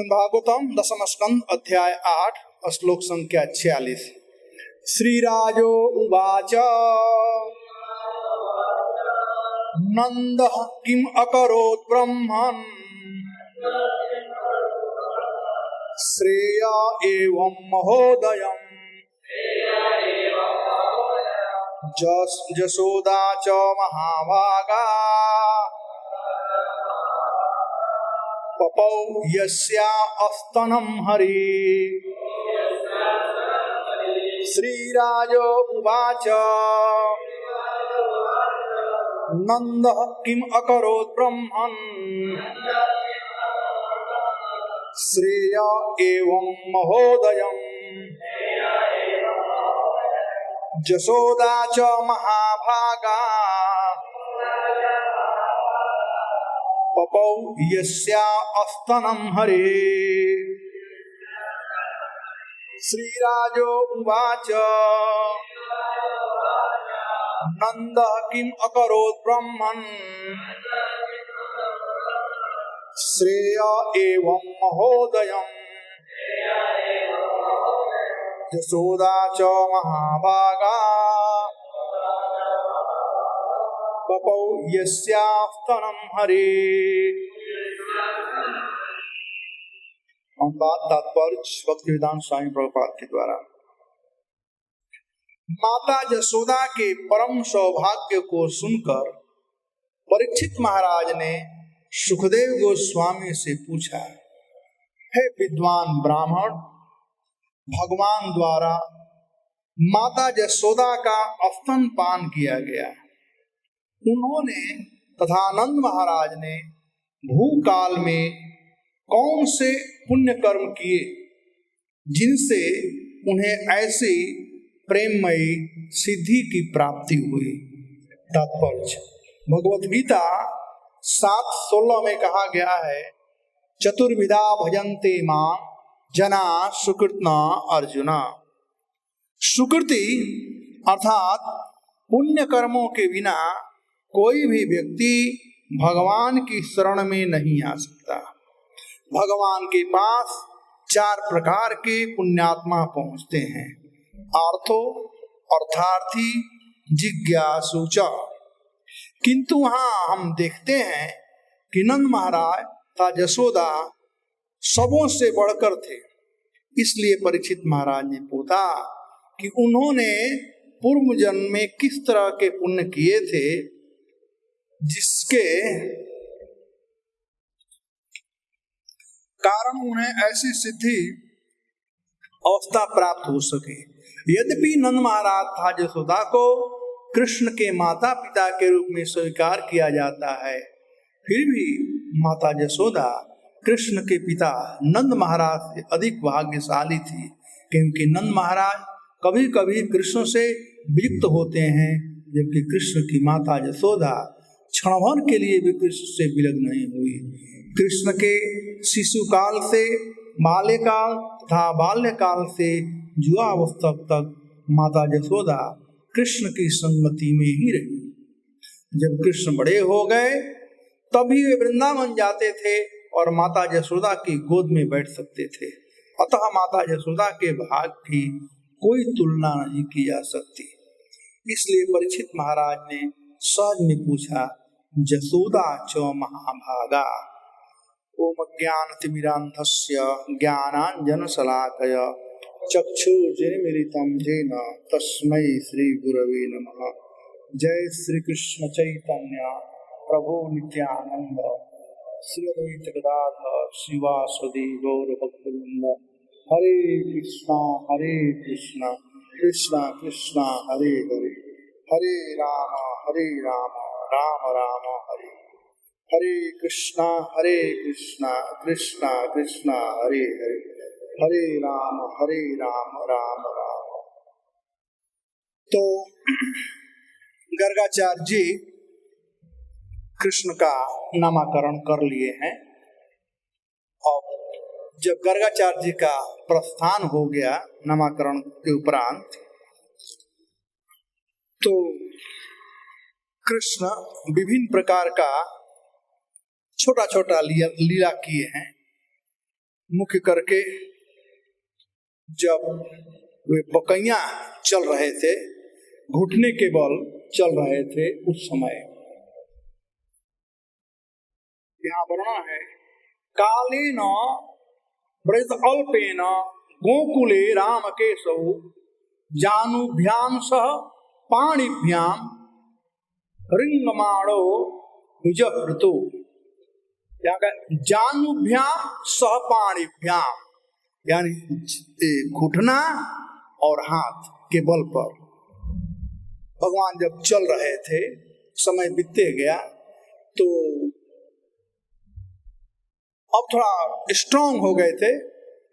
भागवतम दशम स्कंद अध्याय 8 श्लोक संख्या 46। श्रीराजो उवाच नंदः किम अकरोत् ब्रह्मन् श्रेय एवं महोदयम् जसोदा च महाभागा पपौ यस्या अस्तनं हरि। श्रीराज उवाच नंदः किम अकरोत् ब्रह्मन् श्रेय एवं महोदयम् जसोदा च महाभागा पपौ यस्या अस्तनं हरे। श्रीराजो उवाच नंदः किम अकरोत् ब्रह्मन् श्रेय एवं महोदयम् जसोदा च महाभागा पपौ यस्या स्तनं हरे। तात्पर्य भक्तिवेदांत स्वामी प्रभुपाद के द्वारा। माता जसोदा के परम सौभाग्य को सुनकर परीक्षित महाराज ने सुखदेव गोस्वामी से पूछा, हे विद्वान ब्राह्मण, भगवान द्वारा माता जसोदा का स्तन पान किया गया। उन्होंने तथा नंद महाराज ने भूकाल में कौन से पुण्य कर्म किए जिनसे उन्हें ऐसी प्रेममयी सिद्धि की प्राप्ति हुई। तात्पर्य भगवत गीता 7:16 में कहा गया है, चतुर्विधा भजन्ते मां जना सुकृत्ना अर्जुना। सुकृति अर्थात पुण्य कर्मों के बिना कोई भी व्यक्ति भगवान की शरण में नहीं आ सकता। भगवान के पास 4 प्रकार के पुण्यात्मा पहुंचते हैं, आर्थो, अर्थार्थी, जिज्ञासु च। किंतु वहां हम देखते हैं कि नंद महाराज तथा जसोदा सबों से बढ़कर थे। इसलिए परीक्षित महाराज ने पूछा कि उन्होंने पूर्व जन्म में किस तरह के पुण्य किए थे जिसके कारण उन्हें ऐसी सिद्धि अवस्था प्राप्त हो सके। यद्यपि नंद महाराज तथा जसोदा को कृष्ण के माता पिता के रूप में स्वीकार किया जाता है, फिर भी माता जसोदा कृष्ण के पिता नंद महाराज से अधिक भाग्यशाली थी, क्योंकि नंद महाराज कभी कभी कृष्ण से वियुक्त होते हैं, जबकि कृष्ण की माता जसोदा क्षण भर के लिए भी कृष्ण से विलग नहीं हुई। कृष्ण के शिशुकाल से बाल्यकाल तथा बाल्यकाल से युवावस्था तक माता जसोदा कृष्ण की संगति में ही रही। जब कृष्ण बड़े हो गए तभी वे वृंदावन जाते थे और माता जसोदा की गोद में बैठ सकते थे। अतः माता जसोदा के भाग की कोई तुलना नहीं की जा सकती। इसलिए परीक्षित महाराज ने सहज में पूछा, जसोदा च महाभागा। ओम ज्ञानतिमिरान्धस्य ज्ञानाञ्जनशलाकया चक्षुर्मिलितं येन तस्मै श्रीगुरवे नमः। जय श्री कृष्ण चैतन्य प्रभु नित्यानंद श्री अद्वैत गदाधर शिवासदि गौर भक्तवृंद। हरे कृष्णा कृष्णा कृष्णा हरे हरे, हरे राम राम राम हरे हरे, कृष्णा कृष्णा कृष्णा हरे हरे, हरे राम राम राम। तो गर्गाचार्य जी कृष्ण का नामकरण कर लिए हैं और जब गर्गाचार्य जी का प्रस्थान हो गया नामकरण के उपरांत, तो कृष्ण विभिन्न प्रकार का छोटा छोटा लीला किए हैं। मुख्य करके जब वे बकैया चल रहे थे, घुटने के बल चल रहे थे, उस समय यहाँ वर्णन है, कालेन व्रज अल्पेन गोकुले राम केशव जानुभ्याम सह पाणिभ्याम रिंगमाणो विजहृतो। जानुभ्याम सह पाणिभ्याम यानी घुटना और हाथ के बल पर भगवान जब चल रहे थे, समय बीतते गया तो अब थोड़ा स्ट्रांग हो गए थे,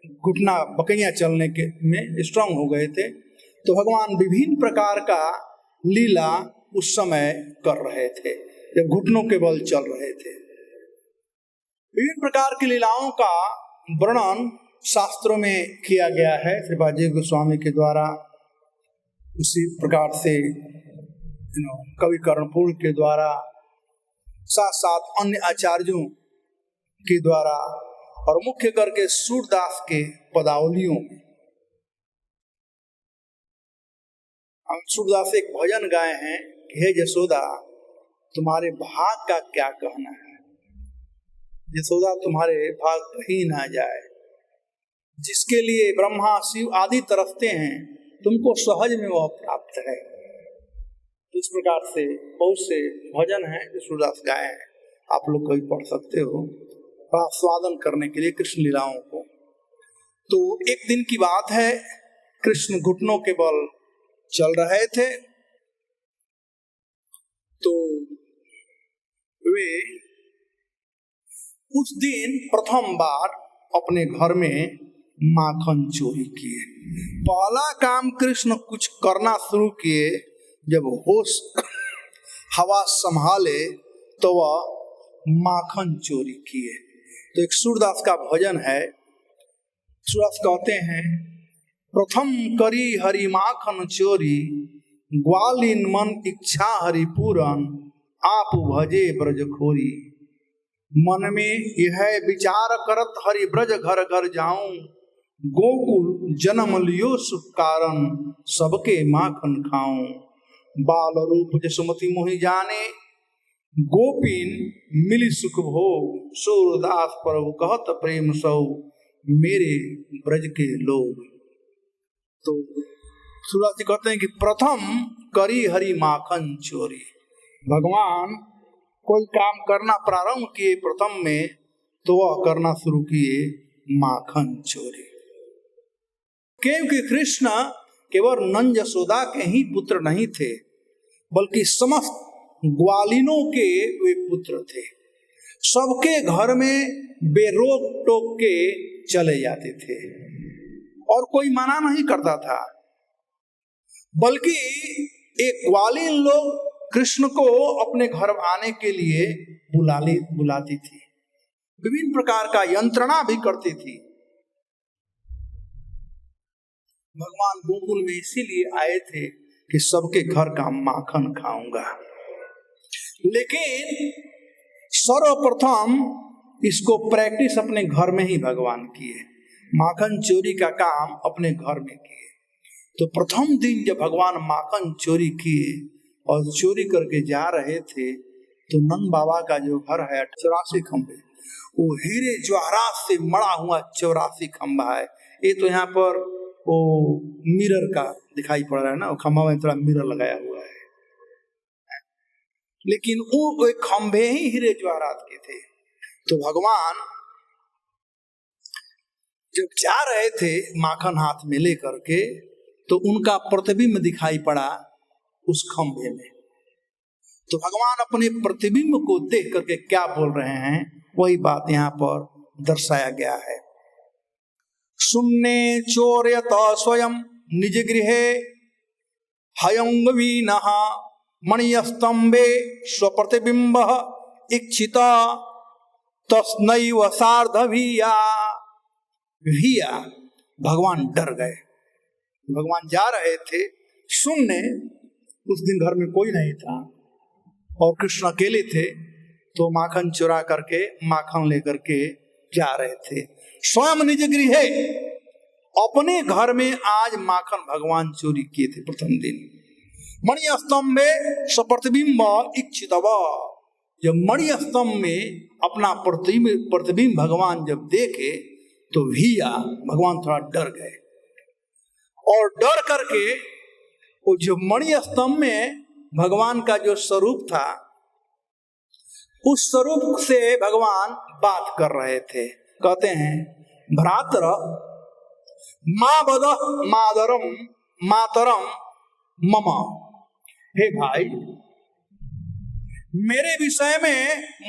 घुटना बकैया चलने के में स्ट्रांग हो गए थे, तो भगवान विभिन्न प्रकार का लीला उस समय कर रहे थे जब घुटनों के बल चल रहे थे। विभिन्न प्रकार की लीलाओं का वर्णन शास्त्रों में किया गया है श्रीपाद जी गोस्वामी के द्वारा, उसी प्रकार से कवि कर्णपुर के द्वारा, साथ साथ अन्य आचार्यों के द्वारा, और मुख्य करके सूरदास के पदावलियों में। हम सूरदास एक भजन गाए हैं, हे यशोदा तुम्हारे भाग का क्या कहना है, यशोदा तुम्हारे भाग कहीं ना जाए, जिसके लिए ब्रह्मा शिव आदि तरसते हैं तुमको सहज में वह प्राप्त है। इस प्रकार से बहुत से भजन हैं जो सूरदास गाए हैं, आप लोग कभी पढ़ सकते हो स्वादन करने के लिए कृष्ण लीलाओं को। तो एक दिन की बात है, कृष्ण घुटनों के बल चल रहे थे, तो वे उस दिन प्रथम बार अपने घर में माखन चोरी किए। पहला काम कृष्ण कुछ करना शुरू किए, जब होश हवा संभाले तो वह माखन चोरी किए। तो एक सूरदास का भजन है, सूरदास कहते हैं, प्रथम करी हरि माखन चोरी, ग्वालिन मन इच्छा हरि पूरन, आप भजे ब्रज खोरी। मन में यह विचार करत हरि ब्रज घर घर जाऊं, गोकुल जन्म लियो सुख कारण, सबके माखन खाऊं। बाल रूप जसुमति मोहि जाने, गोपीन मिली सुख भोग, सूरदास प्रभु कहत प्रेम सौ, मेरे ब्रज के लोग। तो सूरदास जी कहते हैं कि प्रथम करी हरि माखन चोरी, भगवान कोई काम करना प्रारंभ किए प्रथम में, तो वह करना शुरू किए माखन चोरी। क्योंकि कृष्ण केवल नंद यशोदा के ही पुत्र नहीं थे, बल्कि समस्त ग्वालिनों के वे पुत्र थे। सबके घर में बेरोक टोक के चले जाते थे और कोई मना नहीं करता था, बल्कि एक ग्वालिन लोग कृष्ण को अपने घर आने के लिए बुलाती थी, विभिन्न प्रकार का यंत्रणा भी करती थी। भगवान गोकुल में इसीलिए आए थे कि सबके घर का माखन खाऊंगा। लेकिन सर्वप्रथम इसको प्रैक्टिस अपने घर में ही भगवान किए, माखन चोरी का काम अपने घर में किए। तो प्रथम दिन जब भगवान माखन चोरी किए और चोरी करके जा रहे थे, तो नंद बाबा का जो घर है 84 खंभे, वो हीरे जवाहरात से मड़ा हुआ 84 खंभा है। ये तो यहाँ पर वो मिरर का दिखाई पड़ रहा है ना, खंभा में थोड़ा मिरर लगाया हुआ है, लेकिन वो खंभे ही हीरे जवाहरात के थे। तो भगवान जब जा रहे थे माखन हाथ में लेकर के, तो उनका प्रतिबिंब दिखाई पड़ा उस खंभे में। तो भगवान अपने प्रतिबिंब को देख करके क्या बोल रहे हैं, वही बात यहाँ पर दर्शाया गया है। सुम्ने चोरयत स्वयं निज गृहे हयंगवीनः मणिस्तंभे स्वप्रतिबिंब इक्षिता तस्नैव सार्धभिया। भिया भगवान डर गए। भगवान जा रहे थे सुनने, उस दिन घर में कोई नहीं था और कृष्ण अकेले थे, तो माखन चुरा करके माखन लेकर के जा रहे थे। स्वयं निज गृहे, अपने घर में आज माखन भगवान चोरी किए थे प्रथम दिन। मणि स्तंभ में स्वप्रतिबिंब इक्षितव, जब मणि स्तंभ में अपना प्रतिबिंब भगवान जब देखे तो भिया भगवान थोड़ा डर गए और डर करके वो जो मणि स्तंभ में भगवान का जो स्वरूप था, उस स्वरूप से भगवान बात कर रहे थे। कहते हैं भ्रातर माँ बद मादरम मातरम मम, हे भाई मेरे विषय में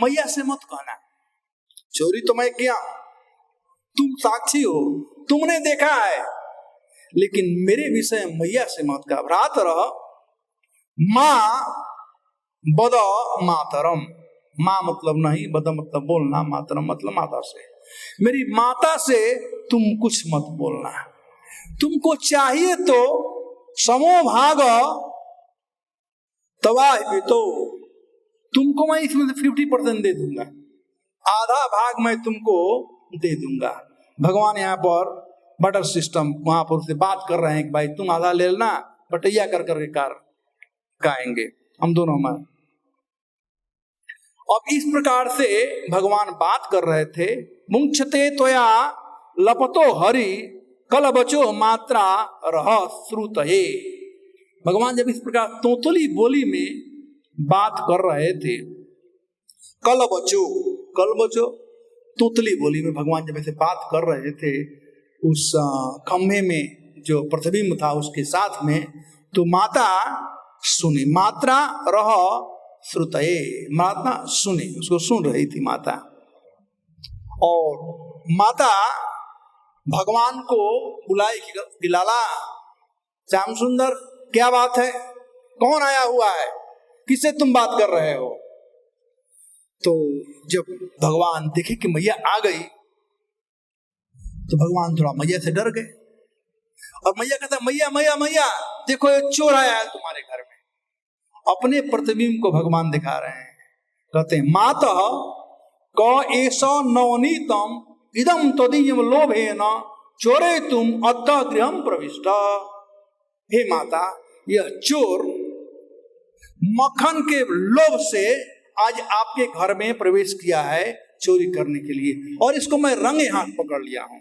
मैया से मत कहना, चोरी तो मैं किया, तुम साक्षी हो, तुमने देखा है, लेकिन मेरे विषय मैया से मत कहा। भ्रातर माँ बद मातरम, माँ मतलब नहीं, बद मतलब बोलना, मातरम मतलब माता से, मेरी माता से तुम कुछ मत बोलना। तुमको चाहिए तो समो भाग तबाह भी, तो तुमको मैं इसमें से 50% दे दूंगा, आधा भाग मैं तुमको दे दूंगा। भगवान यहाँ पर बटर सिस्टम वहां पर से बात कर रहे हैं कि भाई तुम आधा ले लेना, बटैया कर करके कार गाएंगे हम दोनों में। अब इस प्रकार से भगवान बात कर रहे थे। मुंक्षते त्वया लपतो हरि कल बचो मात्रा रह श्रुतये। भगवान जब इस प्रकार तोतली बोली में बात कर रहे थे, कल बचो तोतली बोली में भगवान जब ऐसे बात कर रहे थे, उस खंभे में जो प्रतिबिंब था उसके साथ में, तो माता सुनी, मात्रा रह श्रुतये, माता सुनी, उसको सुन रही थी माता। और माता भगवान को बुलाई कि लाला श्याम सुंदर क्या बात है, कौन आया हुआ है, किससे तुम बात कर रहे हो। तो जब भगवान देखे कि मैया आ गई तो भगवान थोड़ा मैया से डर गए और मैया कहता मैया मैया मैया देखो ये चोर आया है तुम्हारे घर में। अपने प्रतिबिंब को भगवान दिखा रहे हैं। कहते हैं मातः क एषा नवनीतम इदम तदीयम लोभेन चोरे तुम अतः गृहम प्रविष्ट। हे माता, यह चोर मक्खन के लोभ से आज आपके घर में प्रवेश किया है चोरी करने के लिए, और इसको मैं रंगे हाथ पकड़ लिया हूं,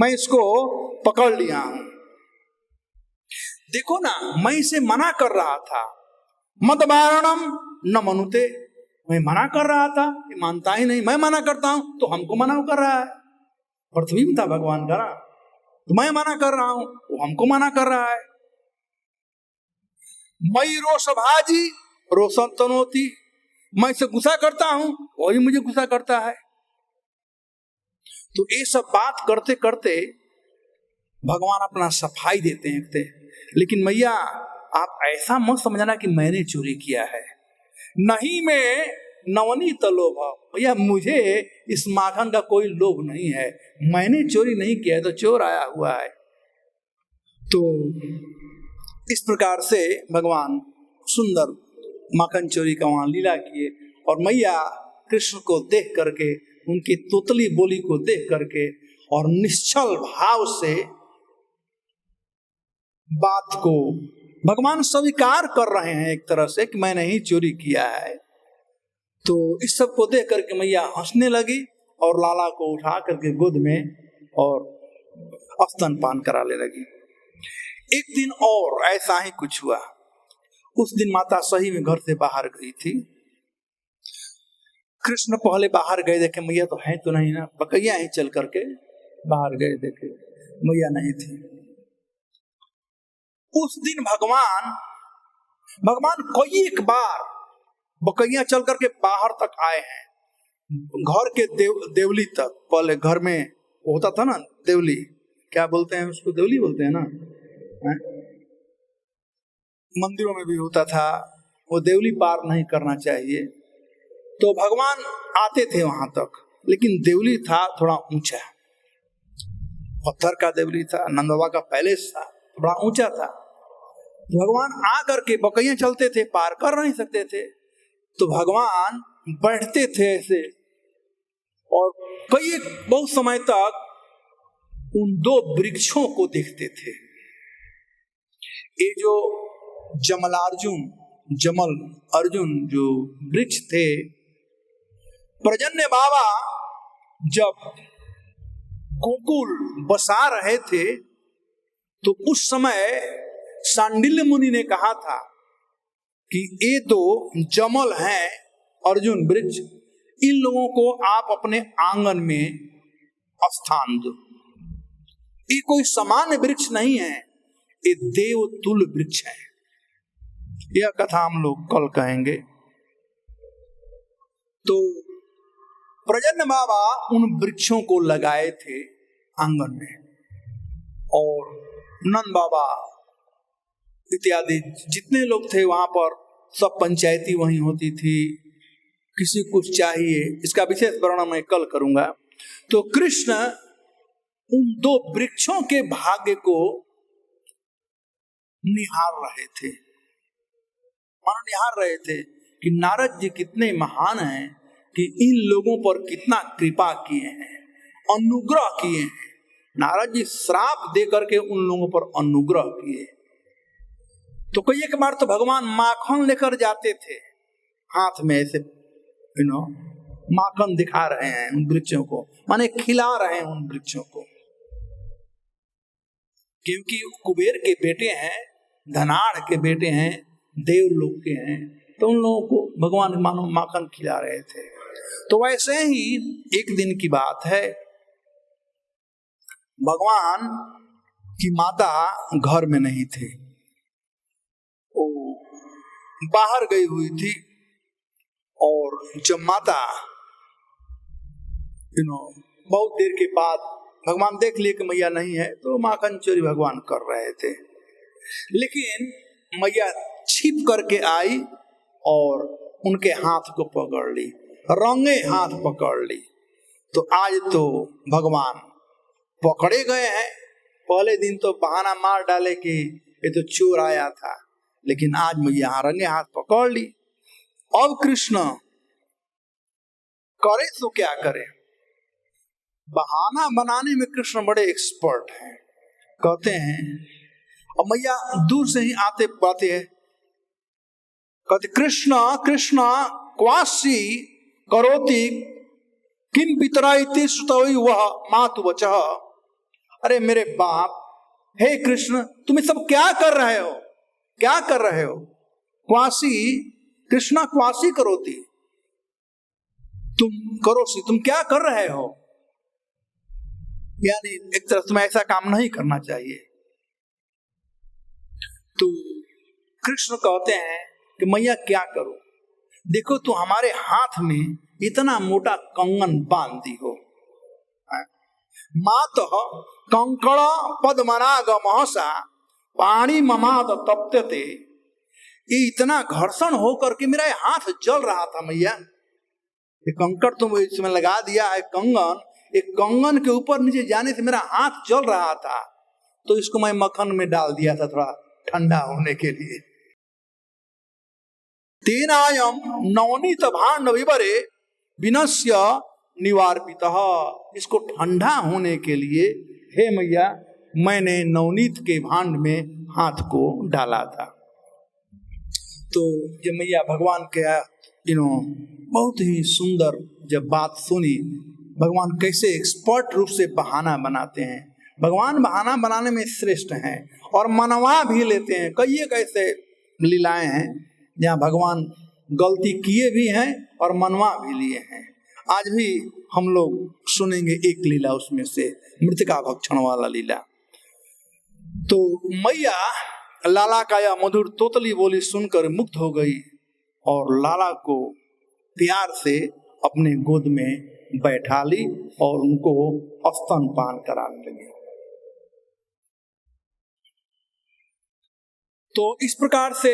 मैं इसको पकड़ लिया हूं। देखो ना, मैं इसे मना कर रहा था, मद वारणम न मनुते, मैं मना कर रहा था, ये मानता ही नहीं, मैं मना करता हूं तो हमको मना कर रहा है। प्रतिबिंब था भगवान का ना, तो मैं मना कर रहा हूं वो हमको मना कर रहा है। मई रोष भाजी रोशन तनोती, मैं इसे गुस्सा करता हूं वही मुझे गुस्सा करता है। तो ये सब बात करते करते भगवान अपना सफाई देते हैं, लेकिन मैया आप ऐसा मत समझना कि मैंने चोरी किया है, नहीं मैं नवनीत लोभ, भैया मुझे इस माखन का कोई लोभ नहीं है, मैंने चोरी नहीं किया है, तो चोर आया हुआ है। तो इस प्रकार से भगवान सुंदर माखन चोरी का वहां लीला किए, और मैया कृष्ण को देख करके, उनकी तोतली बोली को देख करके और निश्चल भाव से बात को भगवान स्वीकार कर रहे हैं एक तरह से कि मैंने ही चोरी किया है। तो इस सब को देख करके मैया हंसने लगी और लाला को उठा करके गोद में और स्तनपान कराने लगी। एक दिन और ऐसा ही कुछ हुआ। उस दिन माता सही में घर से बाहर गई थी। कृष्ण पहले बाहर गए, देखे मैया तो है तो नहीं ना, बकैया ही चल करके बाहर गए, देखे मैया नहीं थी। उस दिन भगवान कई एक बार बकैया चल करके बाहर तक आए हैं, घर के देवली तक। पहले घर में होता था ना देवली, क्या बोलते हैं उसको, देवली बोलते हैं ना, मंदिरों में भी होता था, वो देवली पार नहीं करना चाहिए। तो भगवान आते थे वहां तक, लेकिन देवली था थोड़ा ऊंचा, पत्थर का देवली था, नंद बाबा का पैलेस था, बड़ा ऊंचा था। भगवान आ करके बकैया चलते थे, पार कर नहीं सकते थे, तो भगवान बैठते थे ऐसे और कई बहुत समय तक उन दो वृक्षों को देखते थे। ये जो जमल अर्जुन जो वृक्ष थे, पर्जन्य बाबा जब गोकुल बसा रहे थे तो उस समय सांडिल्य मुनि ने कहा था कि ये दो जमल हैं अर्जुन वृक्ष, इन लोगों को आप अपने आंगन में स्थान दो। ये कोई सामान्य वृक्ष नहीं है, ये देवतुल्य वृक्ष है। यह कथा हम लोग कल कहेंगे। तो पर्जन्य बाबा उन वृक्षों को लगाए थे आंगन में, और नंद बाबा इत्यादि जितने लोग थे वहां पर, सब पंचायती वहीं होती थी, किसी कुछ चाहिए, इसका विशेष वर्णन मैं कल करूंगा। तो कृष्ण उन दो वृक्षों के भाग्य को निहार रहे थे कि नारद जी कितने महान हैं, कि इन लोगों पर कितना कृपा किए हैं, अनुग्रह किए हैं। नारद जी श्राप दे करके उन लोगों पर अनुग्रह किए। तो कई एक बार तो भगवान माखन लेकर जाते थे हाथ में, ऐसे माखन दिखा रहे हैं उन वृक्षों को, माने खिला रहे हैं उन वृक्षों को, क्योंकि कुबेर के बेटे हैं, धनाढ़ के बेटे हैं, देवलोक के हैं, तो उन लोगों को भगवान मानो माखन खिला रहे थे। तो वैसे ही एक दिन की बात है, भगवान की माता घर में नहीं थी, वो बाहर गई हुई थी। और जब माता बहुत देर के बाद भगवान देख लिए कि मैया नहीं है, तो माखन चोरी भगवान कर रहे थे। लेकिन मैया छिप करके आई और उनके हाथ को पकड़ ली, रंगे हाथ पकड़ ली। तो आज तो भगवान पकड़े गए हैं। पहले दिन तो बहाना मार डाले कि ये तो चोर आया था, लेकिन आज मैया रंगे हाथ पकड़ ली। अब कृष्ण करे तो क्या करे, बहाना बनाने में कृष्ण बड़े एक्सपर्ट हैं। कहते हैं, और मैया दूर से ही आते बाते हैं, कहते कृष्ण कृष्ण क्वासी करोति किम पितरा इति श्रुतवि वह मातु वचः। अरे मेरे बाप, हे कृष्ण तुम सब क्या कर रहे हो, क्या कर रहे हो? क्वासी, कृष्णा क्वासी करोति, तुम करोसी, तुम क्या कर रहे हो? यानी एक तरह तुम्हें ऐसा काम नहीं करना चाहिए। तो कृष्ण कहते हैं कि मैया क्या करो, देखो तू हमारे हाथ में इतना मोटा कंगन बांध दी हो, मात कंकड़ पद्मनाग महसा पानी ममाद तप्यते। ये इतना घर्षण होकर के मेरा हाथ जल रहा था मैया, ये कंकड़ तुम इसमें लगा दिया है कंगन, एक कंगन के ऊपर नीचे जाने से मेरा हाथ जल रहा था, तो इसको मैं मक्खन में डाल दिया था थोड़ा ठंडा होने के लिए। तेनायम नवनीत भांड विवरे विनस्य निवार्पितः, इसको ठंडा होने के लिए हे मैया मैंने नवनीत के भांड में हाथ को डाला था। तो जब मैया भगवान के बहुत ही सुंदर जब बात सुनी, भगवान कैसे एक्सपर्ट रूप से बहाना बनाते हैं। भगवान बहाना बनाने में श्रेष्ठ हैं और मनवा भी लेते हैं। कई एक ऐसे लीलाएं हैं जहाँ भगवान गलती किए भी हैं और मनवा भी लिए हैं। आज भी हम लोग सुनेंगे एक लीला उसमें से, मृतिका भक्षण वाला लीला। तो मैया लाला का यह मधुर तोतली बोली सुनकर मुग्ध हो गई और लाला को प्यार से अपने गोद में बैठा ली और उनको स्तनपान कराने लगी। तो इस प्रकार से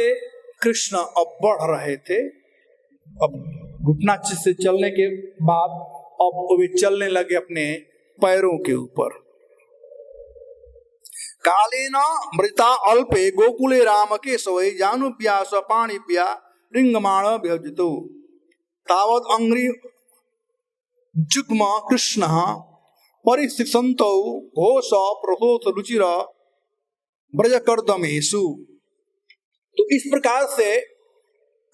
कृष्ण अब बढ़ रहे थे। अब घुटना से चलने के बाद अब वे चलने लगे अपने पैरों के ऊपर। कालेन मृता अल्पे गोकुले राम के सवै जानुप्यास पाणिप्या रिंगमाण व्यजितो तावद अंग्री जुग्म कृष्ण परिस्थितौ घोष प्रसोत रुचिर ब्रजकर्दमेषु। तो इस प्रकार से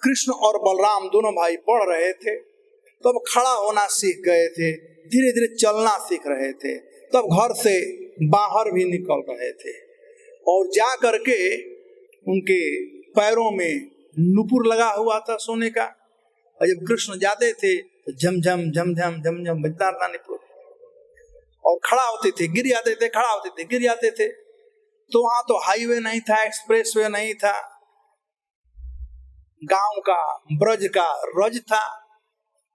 कृष्ण और बलराम दोनों भाई बढ़ रहे थे। तब खड़ा होना सीख गए थे, धीरे धीरे चलना सीख रहे थे। तब घर से बाहर भी निकल रहे थे और जा करके उनके पैरों में नुपुर लगा हुआ था सोने का। और जब कृष्ण जाते थे तो झमझम झमझम झमझम बजता था नुपुर। और खड़ा होते थे गिर जाते थे, खड़ा होते थे गिर जाते थे। तो वहां तो हाईवे नहीं था, एक्सप्रेसवे नहीं था, गांव का ब्रज का रज था,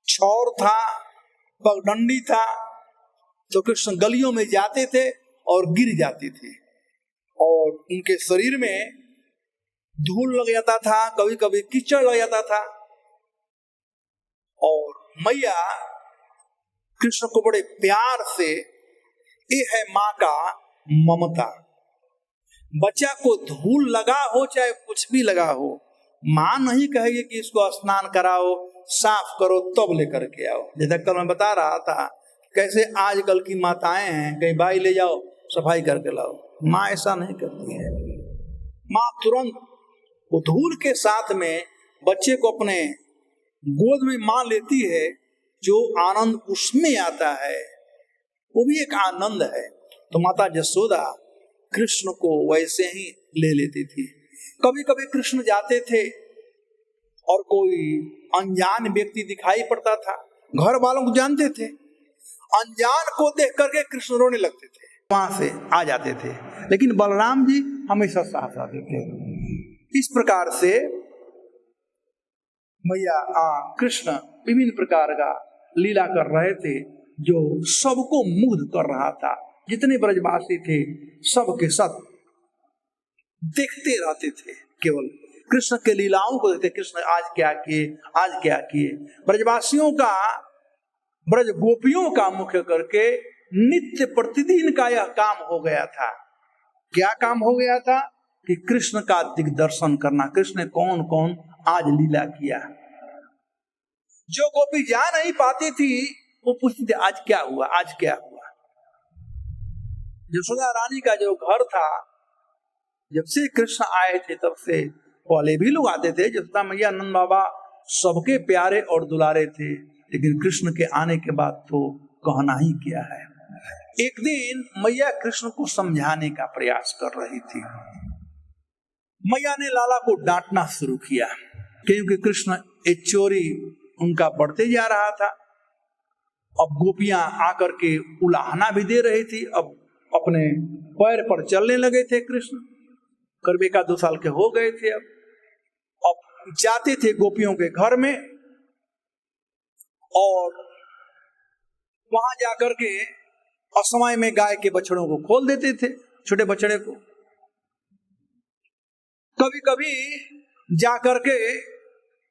छौर था, पगडंडी था। तो कृष्ण गलियों में जाते थे और गिर जाते थे और उनके शरीर में धूल लग जाता था, कभी कभी कीचड़ लग जाता था। और मैया कृष्ण को बड़े प्यार से, ये है माँ का ममता। बच्चा को धूल लगा हो चाहे कुछ भी लगा हो, माँ नहीं कहेगी कि इसको स्नान कराओ, साफ करो, तब लेकर के आओ। जैसा कल मैं बता रहा था कैसे आजकल की माताएं हैं, कहीं भाई ले जाओ सफाई करके लाओ। माँ ऐसा नहीं करती है। माँ तुरंत वो धूल के साथ में बच्चे को अपने गोद में माँ लेती है। जो आनंद उसमें आता है वो भी एक आनंद है। तो माता जसोदा कृष्ण को वैसे ही ले लेती थी। कभी कभी कृष्ण जाते थे और कोई अनजान व्यक्ति दिखाई पड़ता था, घर वालों को जानते थे, अनजान को देख करके कृष्ण रोने लगते थे, वहां से आ जाते थे। लेकिन बलराम जी हमेशा साथ आते थे। इस प्रकार से मैया कृष्ण विभिन्न प्रकार का लीला कर रहे थे जो सबको मुग्ध कर रहा था। जितने ब्रजवासी थे सब के सब देखते रहते थे, केवल कृष्ण के लीलाओं को देखते। कृष्ण आज क्या किए, आज क्या किए। ब्रजवासियों का, ब्रज गोपियों का मुख्य करके नित्य प्रतिदिन का यह काम हो गया था। क्या काम हो गया था कि कृष्ण का दिग्दर्शन करना। कृष्ण ने कौन कौन आज लीला किया। जो गोपी जा नहीं पाती थी वो पूछती थी आज क्या हुआ, आज क्या हुआ। यशोदा रानी का जो घर था, जब से कृष्ण आए थे तब से, पहले भी लोग आते थे, यशोदा मैया नंद बाबा सबके प्यारे और दुलारे थे, लेकिन कृष्ण के आने के बाद तो कहना ही किया है। एक दिन मैया कृष्ण को समझाने का प्रयास कर रही थी। मैया ने लाला को डांटना शुरू किया क्योंकि कृष्ण एक चोरी उनका बढ़ते जा रहा था। अब गोपियां आकर के उलाहना भी दे रही थी। अब अपने पैर पर चलने लगे थे कृष्ण, करीब 1-2 साल के हो गए थे। अब जाते थे गोपियों के घर में और वहां जाकर के असमय में गाय के बछड़ों को खोल देते थे, छोटे बछड़े को। कभी कभी जाकर के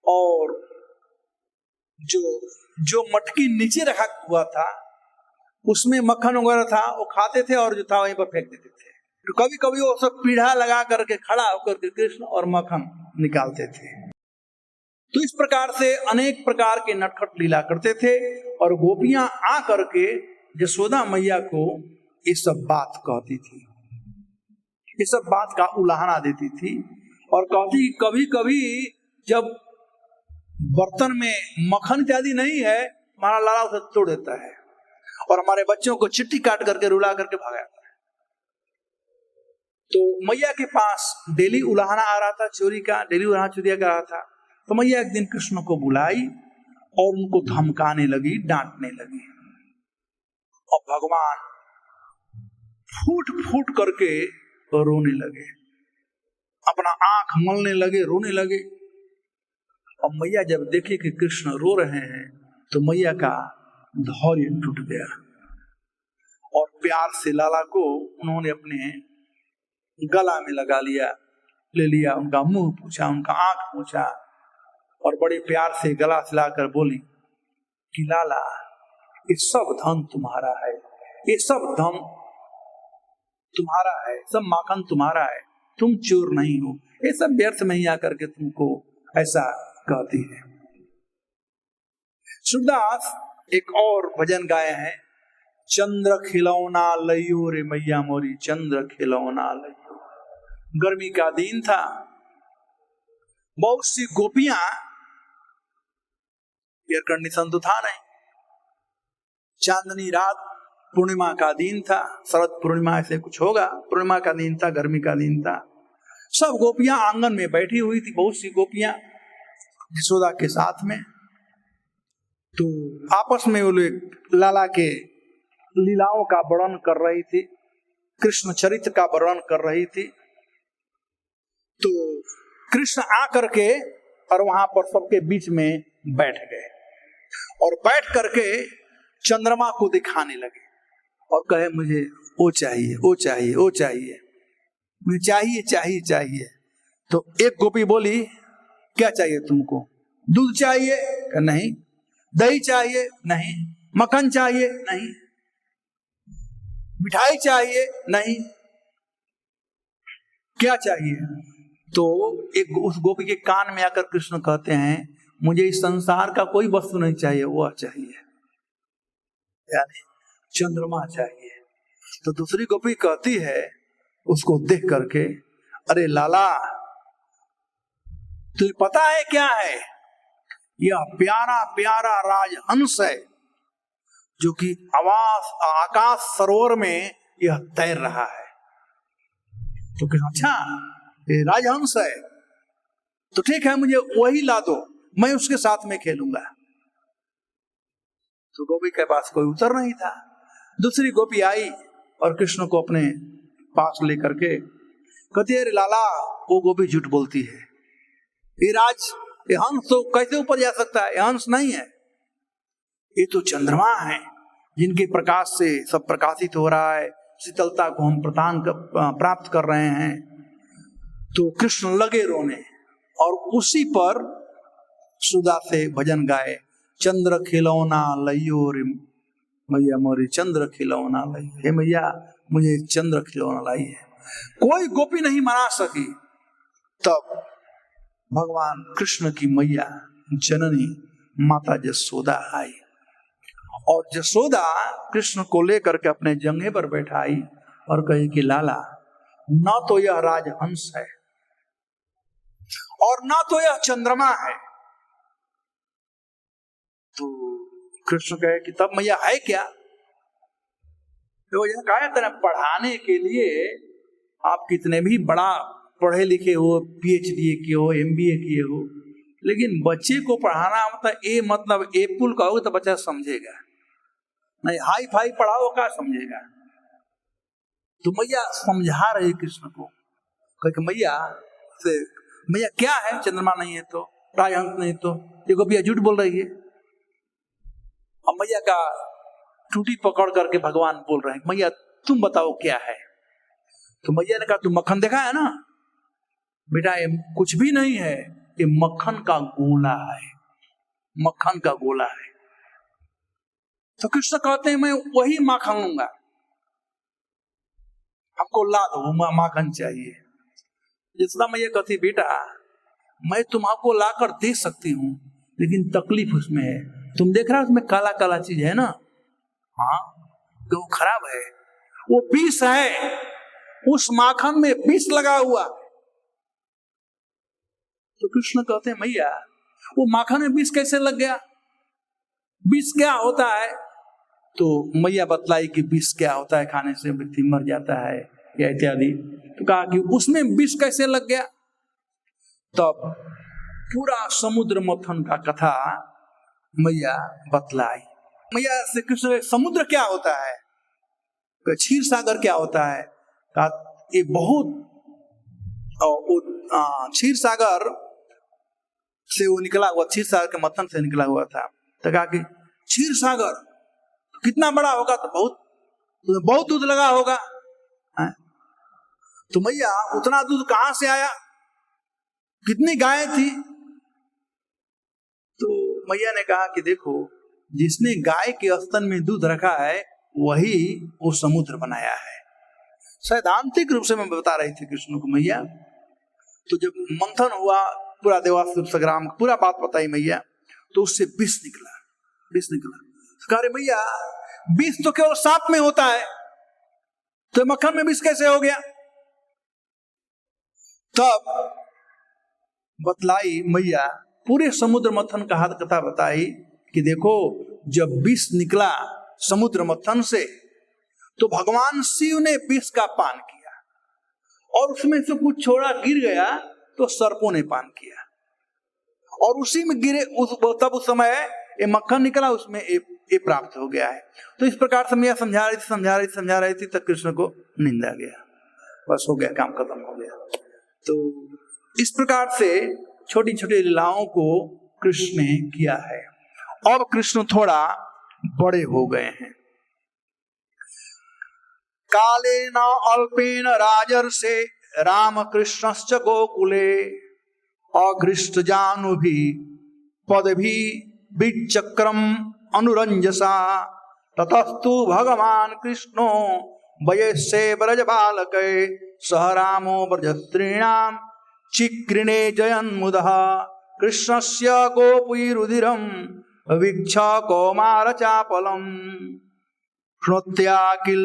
और जो मटकी नीचे रखा हुआ था उसमें मक्खन वगैरह था वो खाते थे और जो था वहीं पर फेंक देते थे। तो कभी कभी वो सब पीढ़ा लगा करके खड़ा होकर के कृष्ण और मक्खन निकालते थे। तो इस प्रकार से अनेक प्रकार के नटखट लीला करते थे और गोपियां आ करके यशोदा मैया को ये सब बात कहती थी, ये सब बात का उलाहना देती थी और कहती कभी कभी जब बर्तन में मक्खन इत्यादि नहीं है, हमारा लाला उसे तोड़ देता है और हमारे बच्चों को चिट्ठी काट करके रुला करके भगाता है। तो मैया के पास डेली उलाहना आ रहा था चोरी का, डेली उलाहना चोरी कर रहा था। तो मैया एक दिन कृष्ण को बुलाई और उनको धमकाने लगी, डांटने लगी। और भगवान फूट फूट करके रोने लगे, अपना आंख मलने लगे, रोने लगे। और मैया जब देखी कि कृष्ण रो रहे हैं तो मैया का धैर्य टूट गया और प्यार से लाला को उन्होंने अपने गला में लगा लिया, ले लिया, उनका मुंह पूछा, उनका आंख पूछा और बड़े प्यार से गला सिलाकर बोली कि लाला, ये सब धन तुम्हारा है, ये सब धन तुम्हारा है, सब माखन तुम्हारा है, तुम चोर नहीं हो। ये सब व्यर्थ में ही आकर के तुमको ऐसा कहती है। सूरदास एक और भजन गाए हैं, चंद्र खिलौना लइयो रे मैया मोरी, चंद्र खिलौना लइयो। गर्मी का दिन था, बहुत सी गोपियां, एयर कंडीशन तो था नहीं, चांदनी रात, पूर्णिमा का दिन था, शरद पूर्णिमा ऐसे कुछ होगा, पूर्णिमा का दिन था, गर्मी का दिन था। सब गोपियां आंगन में बैठी हुई थी, बहुत सी गोपियां यशोदा के साथ में। तो आपस में वो लोग लाला के लीलाओं का वर्णन कर रही थी, कृष्ण चरित्र का वर्णन कर रही थी। तो कृष्ण आकर के और वहां पर सबके बीच में बैठ गए और बैठ करके चंद्रमा को दिखाने लगे और कहे मुझे वो चाहिए, वो चाहिए, वो चाहिए, मुझे चाहिए चाहिए चाहिए। तो एक गोपी बोली, क्या चाहिए तुमको? दूध चाहिए? नहीं। दही चाहिए? नहीं। मक्खन चाहिए? नहीं। मिठाई चाहिए? नहीं। क्या चाहिए? तो एक उस गोपी के कान में आकर कृष्ण कहते हैं, मुझे इस संसार का कोई वस्तु नहीं चाहिए, वह चाहिए, यानी चंद्रमा चाहिए। तो दूसरी गोपी कहती है उसको देख करके, अरे लाला, तुझे पता है क्या है? यह प्यारा प्यारा राजहंस है जो कि आकाश सरोवर में यह तैर रहा है। तो क्या, अच्छा ये राजहंस है, तो ठीक है, मुझे वही ला दो, मैं उसके साथ में खेलूंगा। तो गोपी के पास कोई उत्तर नहीं था। दूसरी गोपी आई और कृष्ण को अपने पास लेकर के कहती है, अरे लाला, वो गोपी झूठ बोलती है, ये हंस तो कैसे ऊपर जा सकता है? ये हंस नहीं है, ये तो चंद्रमा है जिनके प्रकाश से सब प्रकाशित हो रहा है, शीतलता को हम प्राप्त कर रहे हैं। तो कृष्ण लगे रोने और उसी पर सुधा से भजन गाए, चंद्र खिलौना लइयो रे मैया मोरी, चंद्र खिलौना लाई, हे मैया मुझे चंद्र खिलौना लाई है। कोई गोपी नहीं मना सकी। तब भगवान कृष्ण की मैया जननी माता यशोदा आई और यशोदा कृष्ण को लेकर के अपने जंघे पर बैठाई और कही कि लाला, न तो यह राजहंस है और न तो यह चंद्रमा है। तो कृष्ण कहे कि तब मैया है क्या? तो यह कहा तरह पढ़ाने के लिए आप कितने भी बड़ा पढ़े लिखे हो, PhD किए हो, MBA किए हो, लेकिन बच्चे को पढ़ाना मतलब एप्पल कहोगे तो बच्चा समझेगा नहीं, हाई फाई पढ़ाओ क्या समझेगा। तो मैया समझा रही कृष्ण को, क्योंकि मैया क्या है, चंद्रमा नहीं है तो, राजहंस नहीं तो, ये गोपिया झूठ बोल रही है। और मैया का टूटी पकड़ करके भगवान बोल रहे हैं, मैया तुम बताओ क्या है। तो मैया ने कहा, तुम मक्खन देखा है ना बेटा, ये कुछ भी नहीं है, ये मक्खन का गोला है, मक्खन का गोला है। तो कृष्ण कहते हैं, मैं वही माखन लूंगा, हमको ला दो, माखन चाहिए। जिसका मैया कहती, बेटा मैं तुम्हाको लाकर दे सकती हूँ, लेकिन तकलीफ उसमें है, तुम देख रहा हो उसमें काला काला चीज है ना, हाँ तो वो खराब है, वो विष है, उस माखन में विष लगा हुआ। तो कृष्ण कहते हैं, मैया वो माखन में विष कैसे लग गया, विष क्या होता है? तो मैया बतलाई कि विष क्या होता है, खाने से व्यक्ति मर जाता है या इत्यादि। तो कहा कि उसमें विष कैसे लग गया। तब पूरा समुद्र मंथन का कथा मैया बतलाई। मैया से कृष्ण, समुद्र क्या होता है, क्षीर सागर क्या होता है? कहा ये बहुत क्षीर सागर से वो निकला हुआ, क्षीर सागर के मंथन से निकला हुआ था। तो कहा कि क्षीर सागर कितना बड़ा होगा, तो बहुत दूध लगा होगा। तो मैया उतना दूध कहां से आया, कितनी गायें थी? तो मैया ने कहा कि देखो, जिसने गाय के स्तन में दूध रखा है वही वो समुद्र बनाया है। सैद्धांतिक रूप से मैं बता रही थी कृष्ण को मैया। तो जब मंथन हुआ, पूरा देवासुर संग्राम पूरा बात बताई मैया, तो उससे विष निकला। तो कह रहे मैया, विष तो केवल सांप में होता है, तो मक्खन में विष कैसे हो गया? तब बतलाई मैया, पूरे समुद्र मंथन का कथा बताई कि देखो, जब विष निकला समुद्र मंथन से, तो भगवान शिव ने विष का पान किया और उसमें से कुछ छोड़ा गिर गया, तो सर्पों ने पान किया और उसी में गिरे तब उस समय ये मक्खन निकला, उसमें ये प्राप्त हो गया है। तो इस प्रकार से मैया समझा रही थी तब कृष्ण को नींद आ गया, बस हो गया, काम खत्म हो गया। तो इस प्रकार से छोटी छोटी लीलाओं को कृष्ण ने किया है। अब कृष्ण थोड़ा बड़े हो गए हैं। कालेन अल्पेन राजर्षे रामकृष्णश्च गोकुले अघृष्ट जानुभि पदभि विचक्रम अनुरंजसा ततस्तु भगवान कृष्णो वयस्से ब्रज बालके सह रामो ब्रजस्त्रीणाम चिक्रिणे जयन्मुदः कृष्णस्य गोपीरुधिरं वीक्ष कौमार चापलम श्रोत्याकिल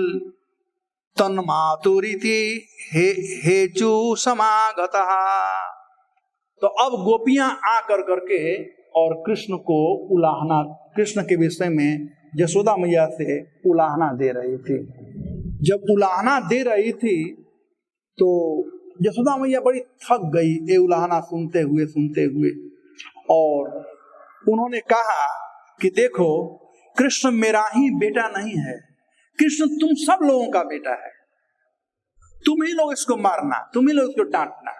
तन्मातुरिति हेचु समागतः। तो अब गोपियां आकर करके और कृष्ण को उलाहना, कृष्ण के विषय में यशोदा मैया से उलाहना दे रही थी। जब उलाहना दे रही थी तो यशोदा मैया बड़ी थक गई ये उलाहना सुनते हुए और उन्होंने कहा कि देखो, कृष्ण मेरा ही बेटा नहीं है, कृष्ण तुम सब लोगों का बेटा है, तुम ही लोग इसको मारना, तुम ही लोग इसको डांटना।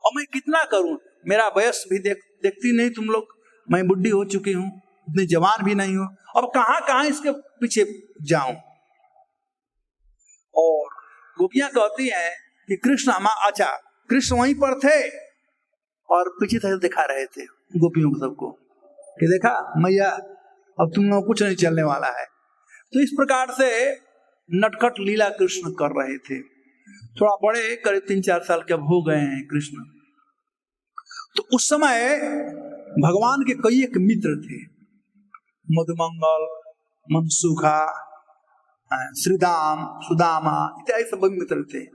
और मैं कितना करूं, मेरा वयस भी देखती नहीं तुम लोग, मैं बुढ़ी हो चुकी हूं, इतनी जवान भी नहीं हूं, अब कहां इसके पीछे जाऊं। और गोपियां कहती हैं कि कृष्ण अच्छा, कृष्ण वहीं पर थे और पीछे से दिखा रहे थे गोपियों को, सबको कि देखा मैया, अब तुम लोग कुछ नहीं चलने वाला है। तो इस प्रकार से नटखट लीला कृष्ण कर रहे थे। थोड़ा बड़े, करीब 3-4 साल के अब हो गए हैं कृष्ण। तो उस समय भगवान के कई एक मित्र थे, मधुमंगल, मनसुखा, श्रीदाम, सुदामा इत्यादि सब मित्र थे।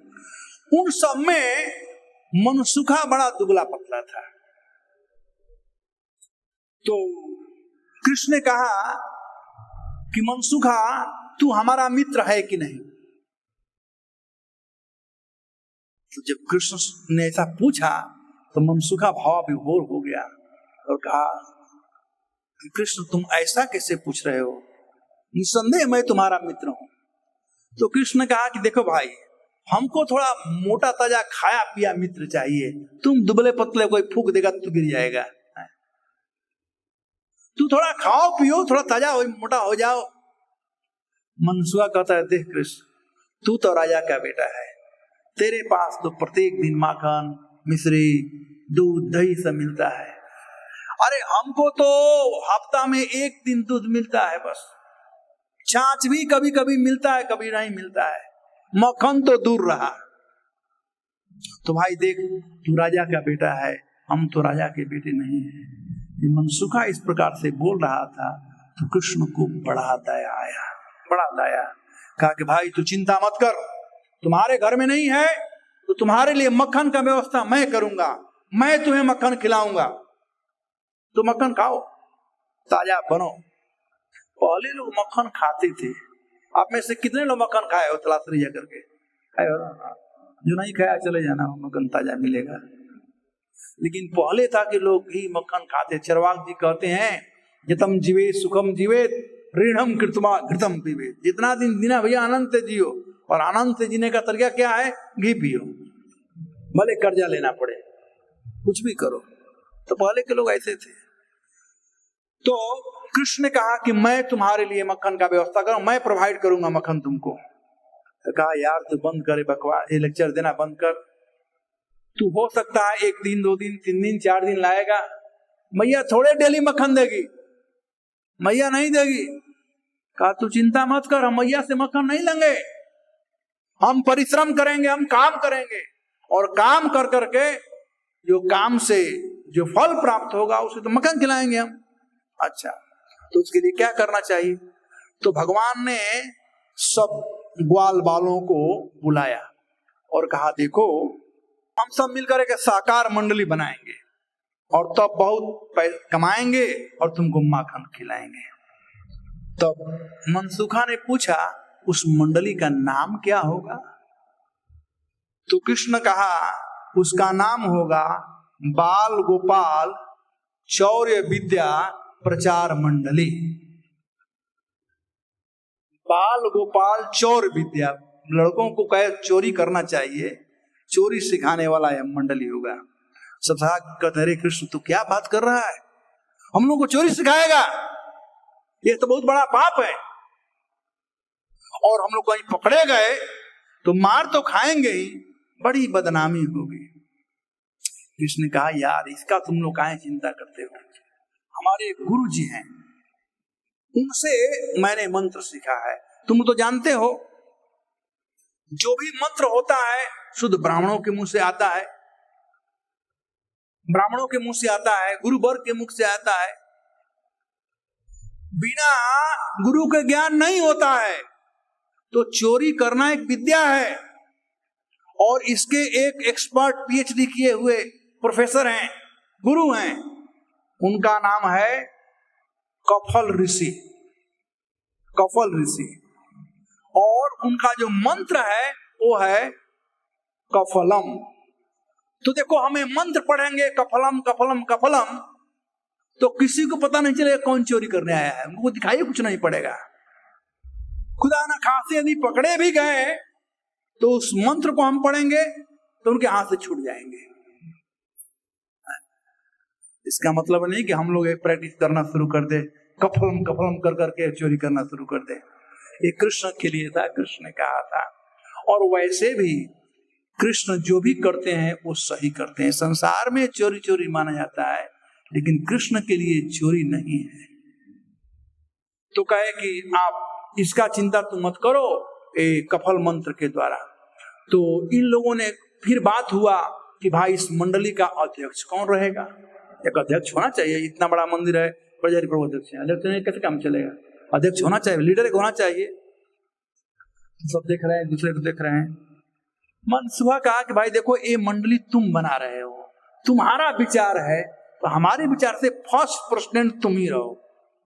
उन सब में मनसुखा बड़ा दुबला पतला था। तो कृष्ण ने कहा कि मनसुखा, तू हमारा मित्र है कि नहीं? तो जब कृष्ण ने ऐसा पूछा तो मनसुखा भाव विभोर हो गया और कहा कि कृष्ण तुम ऐसा कैसे पूछ रहे हो, निसंदेह मैं तुम्हारा मित्र हूं। तो कृष्ण ने कहा कि देखो भाई, हमको थोड़ा मोटा ताजा खाया पिया मित्र चाहिए, तुम दुबले पतले कोई फूंक देगा तो गिर जाएगा। तू थोड़ा खाओ पियो, थोड़ा ताजा हो, मोटा हो जाओ। मनसुखा कहता है, देख कृष्ण, तू तो राजा का बेटा है, तेरे पास तो प्रत्येक दिन माखन, मिश्री, दूध, दही सब मिलता है। अरे हमको तो हफ्ता में 1 दिन दूध मिलता है बस, छाछ भी कभी कभी मिलता है, कभी नहीं मिलता है, मक्खन तो दूर रहा। तो भाई देख, तू राजा का बेटा है, हम तो राजा के बेटे नहीं हैं। ये मनसुखा इस प्रकार से बोल रहा था तो कृष्ण को बड़ा दया आया, बड़ा दया। कहा कि भाई तू चिंता मत कर, तुम्हारे घर में नहीं है तो तुम्हारे लिए मक्खन का व्यवस्था मैं करूंगा, मैं तुम्हें मक्खन खिलाऊंगा, तो मक्खन खाओ, ताजा बनो। पहले लोग मक्खन खाते थे, आप में से कितने लोग मक्खन खाए हो? तलाशरी जा करके खाए हो? जो नहीं खाया चले जाना, मक्खन ताजा मिलेगा। लेकिन पहले था कि लोग घी मक्खन खाते। चरवाक जी कहते हैं, जतम जीवे सुखम जीवे ऋणम कृतमा घृतम पीवे। जितना दिन जीना भैया आनंद से जियो, और आनंद से जीने का तरीका क्या है? घी पियो, भले कर्जा लेना पड़े, कुछ भी करो। तो पहले के लोग ऐसे थे। तो कृष्ण ने कहा कि मैं तुम्हारे लिए मक्खन का व्यवस्था करूं, मैं प्रोवाइड करूंगा मक्खन तुमको। तो कहा यार तू बंद करे बकवास, ये लेक्चर देना बंद कर। तू हो सकता है 1 दिन 2 दिन 3 दिन 4 दिन लाएगा, मैया थोड़े डेली मक्खन देगी, मैया नहीं देगी। कहा तू चिंता मत कर, हम मैया से मक्खन नहीं लेंगे, हम परिश्रम करेंगे, हम काम करेंगे, और काम कर करके जो काम से जो फल प्राप्त होगा उसे तो मक्खन खिलाएंगे हम। अच्छा, तो उसके लिए क्या करना चाहिए? तो भगवान ने सब ग्वाल बालों को बुलाया और कहा देखो हम सब मिलकर एक साकार मंडली बनाएंगे और तब बहुत पैसे कमाएंगे और तुमको माखन खिलाएंगे। तब मनसुखा ने पूछा उस मंडली का नाम क्या होगा? तो कृष्ण कहा उसका नाम होगा बाल गोपाल चौर्य विद्या प्रचार मंडली। बाल गोपाल चौर्य विद्या, लड़कों को कहे चोरी करना चाहिए, चोरी सिखाने वाला यह मंडली होगा। सब कहते हरे कृष्ण तू क्या बात कर रहा है, हम लोग को चोरी सिखाएगा? ये तो बहुत बड़ा पाप है, और हम लोग कहीं पकड़े गए तो मार तो खाएंगे ही, बड़ी बदनामी होगी। कृष्ण ने कहा यार इसका तुम लोग काहे चिंता करते हो, हमारे गुरु जी हैं, उनसे मैंने मंत्र सीखा है। तुम तो जानते हो जो भी मंत्र होता है शुद्ध ब्राह्मणों के मुंह से आता है, ब्राह्मणों के मुंह से आता है, गुरु वर्ग के मुख से आता है। बिना गुरु के ज्ञान नहीं होता है। तो चोरी करना एक विद्या है, और इसके एक एक्सपर्ट पीएचडी किए हुए प्रोफेसर हैं, गुरु हैं, उनका नाम है कफल ऋषि। कफल ऋषि, और उनका जो मंत्र है वो है कफलम। तो देखो हमें मंत्र पढ़ेंगे कफलम कफलम कफलम, तो किसी को पता नहीं चलेगा कौन चोरी करने आया है, उनको दिखाई कुछ नहीं पड़ेगा। खुदा ना खासे यदि पकड़े भी गए तो उस मंत्र को हम पढ़ेंगे तो उनके हाथ से छूट जाएंगे। इसका मतलब नहीं कि हम लोग एक प्रैक्टिस करना शुरू कर दे, कफलम कफलम कर करके चोरी करना शुरू कर दे। ये कृष्ण के लिए था, कृष्ण ने कहा था। और वैसे भी कृष्ण जो भी करते हैं वो सही करते हैं। संसार में चोरी चोरी माना जाता है, लेकिन कृष्ण के लिए चोरी नहीं है। तो कहे कि आप इसका चिंता तुम मत करो कफल मंत्र के द्वारा। तो इन लोगों ने फिर बात हुआ कि भाई इस मंडली का अध्यक्ष कौन रहेगा? एक अध्यक्ष होना चाहिए, इतना बड़ा मंदिर है, प्रजारी प्रभु अध्यक्ष है, अध्यक्ष नहीं कैसे काम चलेगा? अध्यक्ष होना चाहिए, लीडर एक होना चाहिए। सब देख रहे हैं, दूसरे को देख रहे हैं। मनसुखा कहा कि भाई देखो ये मंडली तुम बना रहे हो, तुम्हारा विचार है, तो हमारे विचार से फर्स्ट प्रेसिडेंट तुम ही रहो,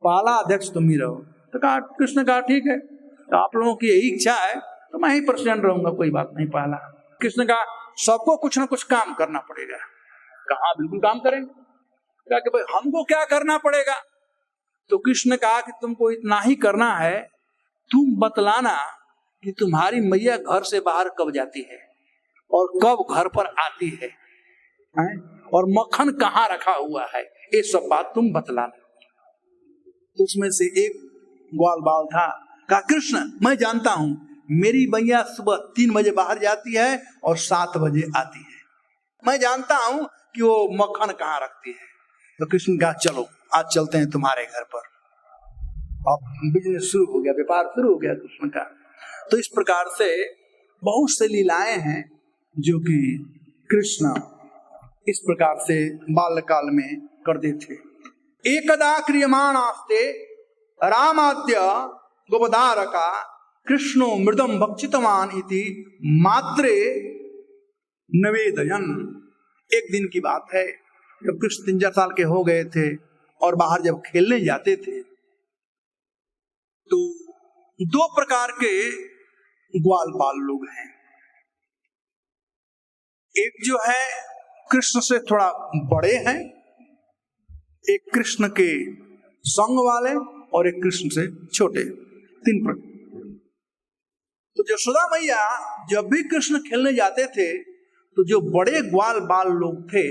पहला अध्यक्ष तुम ही रहो। तो कहा कृष्ण कहा ठीक है, तो आप लोगों की यही इच्छा है तो मैं ही प्रेसिडेंट रहूंगा, कोई बात नहीं पहला। कृष्ण कहा सबको कुछ ना कुछ काम करना पड़ेगा। कहा बिल्कुल काम करेंगे। कहा कि भाई हमको क्या करना पड़ेगा? तो कृष्ण ने कहा कि तुमको इतना ही करना है, तुम बतलाना कि तुम्हारी मैया घर से बाहर कब जाती है और कब घर पर आती है, और मक्खन कहाँ रखा हुआ है, ये सब बात तुम बतलाना। उसमें से एक ग्वाल बाल था, कहा कृष्ण मैं जानता हूं मेरी मैया सुबह 3 बजे बाहर जाती है और 7 बजे आती है, मैं जानता हूं कि वो मक्खन कहाँ रखती है। तो कृष्ण कहा चलो आज चलते हैं तुम्हारे घर पर। अब बिजनेस शुरू हो गया, व्यापार शुरू हो गया कृष्ण का। तो इस प्रकार से बहुत से लीलाएं हैं जो कि कृष्ण इस प्रकार से बाल्यकाल में करते थे। एकदा क्रियमाणास्ते रामाद्य गोपदारका कृष्णो मृदम भक्षितवान इति मात्रे नवेदयन। एक दिन की बात है, जब कृष्ण 3-4 साल के हो गए थे और बाहर जब खेलने जाते थे तो 2 प्रकार के ग्वाल बाल लोग हैं। एक जो है कृष्ण से थोड़ा बड़े हैं, एक कृष्ण के संग वाले, और एक कृष्ण से छोटे, 3 प्रकार। तो यशोदा मैया जब भी कृष्ण खेलने जाते थे तो जो बड़े ग्वाल बाल लोग थे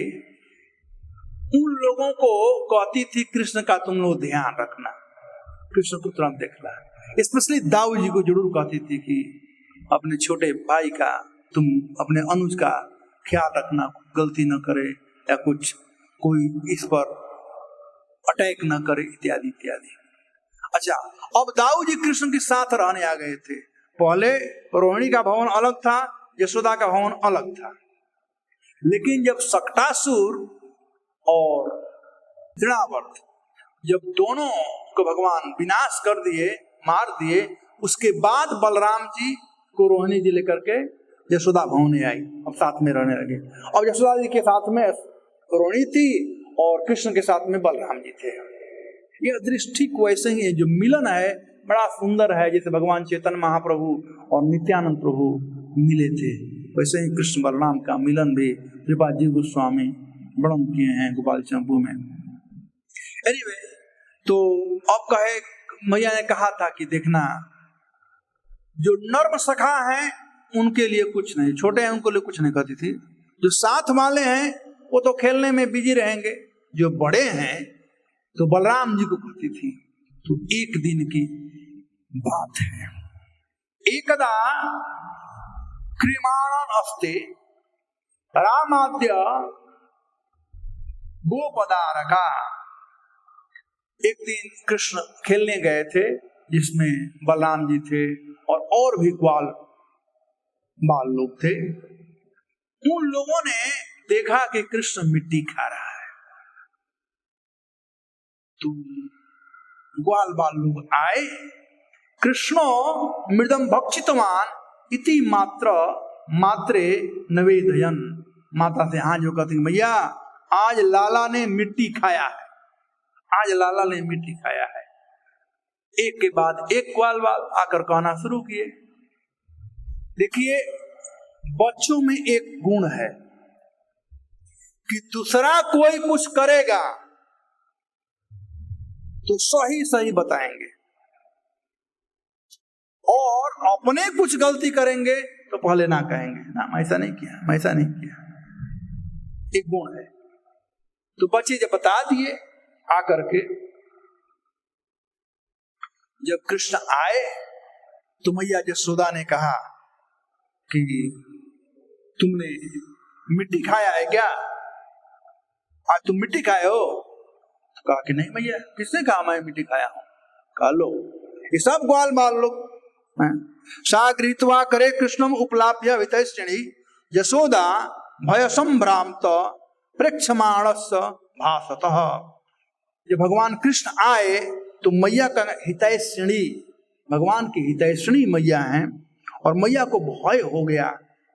उन लोगों को कहती थी कृष्ण का तुम लोग ध्यान रखना, कृष्ण को तुरंत देखला। स्पेशली दाऊ जी को जरूर कहती थी कि अपने छोटे भाई का, तुम अपने अनुज का ख्याल रखना, गलती न करे या कुछ कोई इस पर अटैक न करे इत्यादि इत्यादि। अच्छा, अब दाऊ जी कृष्ण के साथ रहने आ गए थे। पहले रोहिणी का भवन अलग था, यशोदा का भवन अलग था, लेकिन जब सक्टासुर और तृणावर्त जब दोनों को भगवान विनाश कर दिए, मार दिए, उसके बाद बलराम जी को रोहिणी जी लेकर के यशोदा भवन में आई, अब साथ में रहने लगे। अब यशोदा जी के साथ में रोहिणी थी और कृष्ण के साथ में बलराम जी थे। ये दृष्टि ठीक वैसे ही है, जो मिलन है बड़ा सुंदर है, जैसे भगवान चैतन्य महाप्रभु और नित्यानंद प्रभु मिले थे, वैसे ही कृष्ण बलराम का मिलन भी कृपा जी गोस्वामी वर्णन किए हैं गोपाल चंपू में। एनीवे, तो अब कहे, मैया ने कहा था कि देखना, जो नर्म सखा हैं उनके लिए कुछ नहीं, छोटे हैं उनके लिए कुछ नहीं कहती थी, जो साथ वाले हैं वो तो खेलने में बिजी रहेंगे, जो बड़े हैं तो बलराम जी को कहती थी। तो एक दिन की बात है, एकदा क्रिमाणन अस्ते रामाद्य गोपदारका, एक दिन कृष्ण खेलने गए थे जिसमें बलराम जी थे और भी ग्वाल बाल लोग थे। उन लोगों ने देखा कि कृष्ण मिट्टी खा रहा है, तो ग्वाल बाल लोग आए, कृष्णो मृदम भक्षितवान इति मात्रे नवेदयन, माता से हाथ जो कहती, मैया आज लाला ने मिट्टी खाया है, आज लाला ने मिट्टी खाया है। एक के बाद एक ग्वाल बाल आकर कहना शुरू किए। देखिए, बच्चों में एक गुण है कि दूसरा कोई कुछ करेगा तो सही सही बताएंगे, और अपने कुछ गलती करेंगे तो पहले ना कहेंगे, ना मैं ऐसा नहीं किया, मैं ऐसा नहीं किया। एक गुण है। तो बच्चे जब बता दिए आकर के, जब कृष्ण आए तो मैया यशोदा ने कहा कि तुमने मिट्टी खाया है क्या, आज तुम मिट्टी खाए हो? तो कहा कि नहीं मैया, किसने कहा मैं मिट्टी खाया हूं? कहा लो, ये सब ग्वाल बाल लोग। सागृत्वा करे कृष्णम उपलाभ्य वितश्रेणी यशोदा भय संभ्रांत प्रेक्षमाणस्य भासतः। जब भगवान कृष्ण आए तो मैया का हितैषिणी, भगवान की हितैषिणी मैया हैं, और मैया को भय हो गया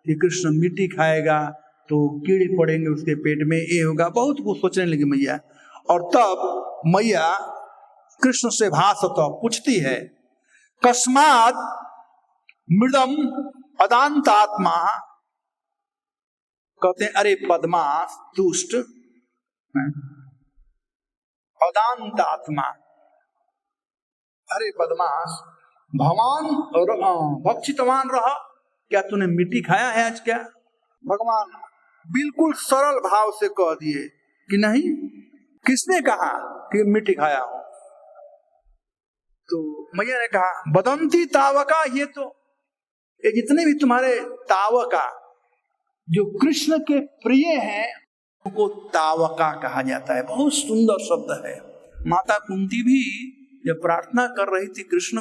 कि कृष्ण मिट्टी खाएगा तो कीड़े पड़ेंगे उसके पेट में, ये होगा, बहुत कुछ सोचने लगी मैया। और तब मैया कृष्ण से भासतः पूछती है, कस्मात् मृदम अदांतात्मा, कहते हैं अरे बदमाश दुष्ट, अदांतात्मा, अरे बदमाश, भगवान भक्षितवान रहा, क्या तूने मिट्टी खाया है आज? क्या भगवान बिल्कुल सरल भाव से कह दिए कि नहीं, किसने कहा कि मिट्टी खाया हूं? तो मैया ने कहा, बदंती तावका, ये जितने भी तुम्हारे तावका जो कृष्ण के प्रिय हैं उनको तावका कहा जाता है। बहुत सुंदर शब्द है। माता कुंती भी जब प्रार्थना कर रही थी कृष्ण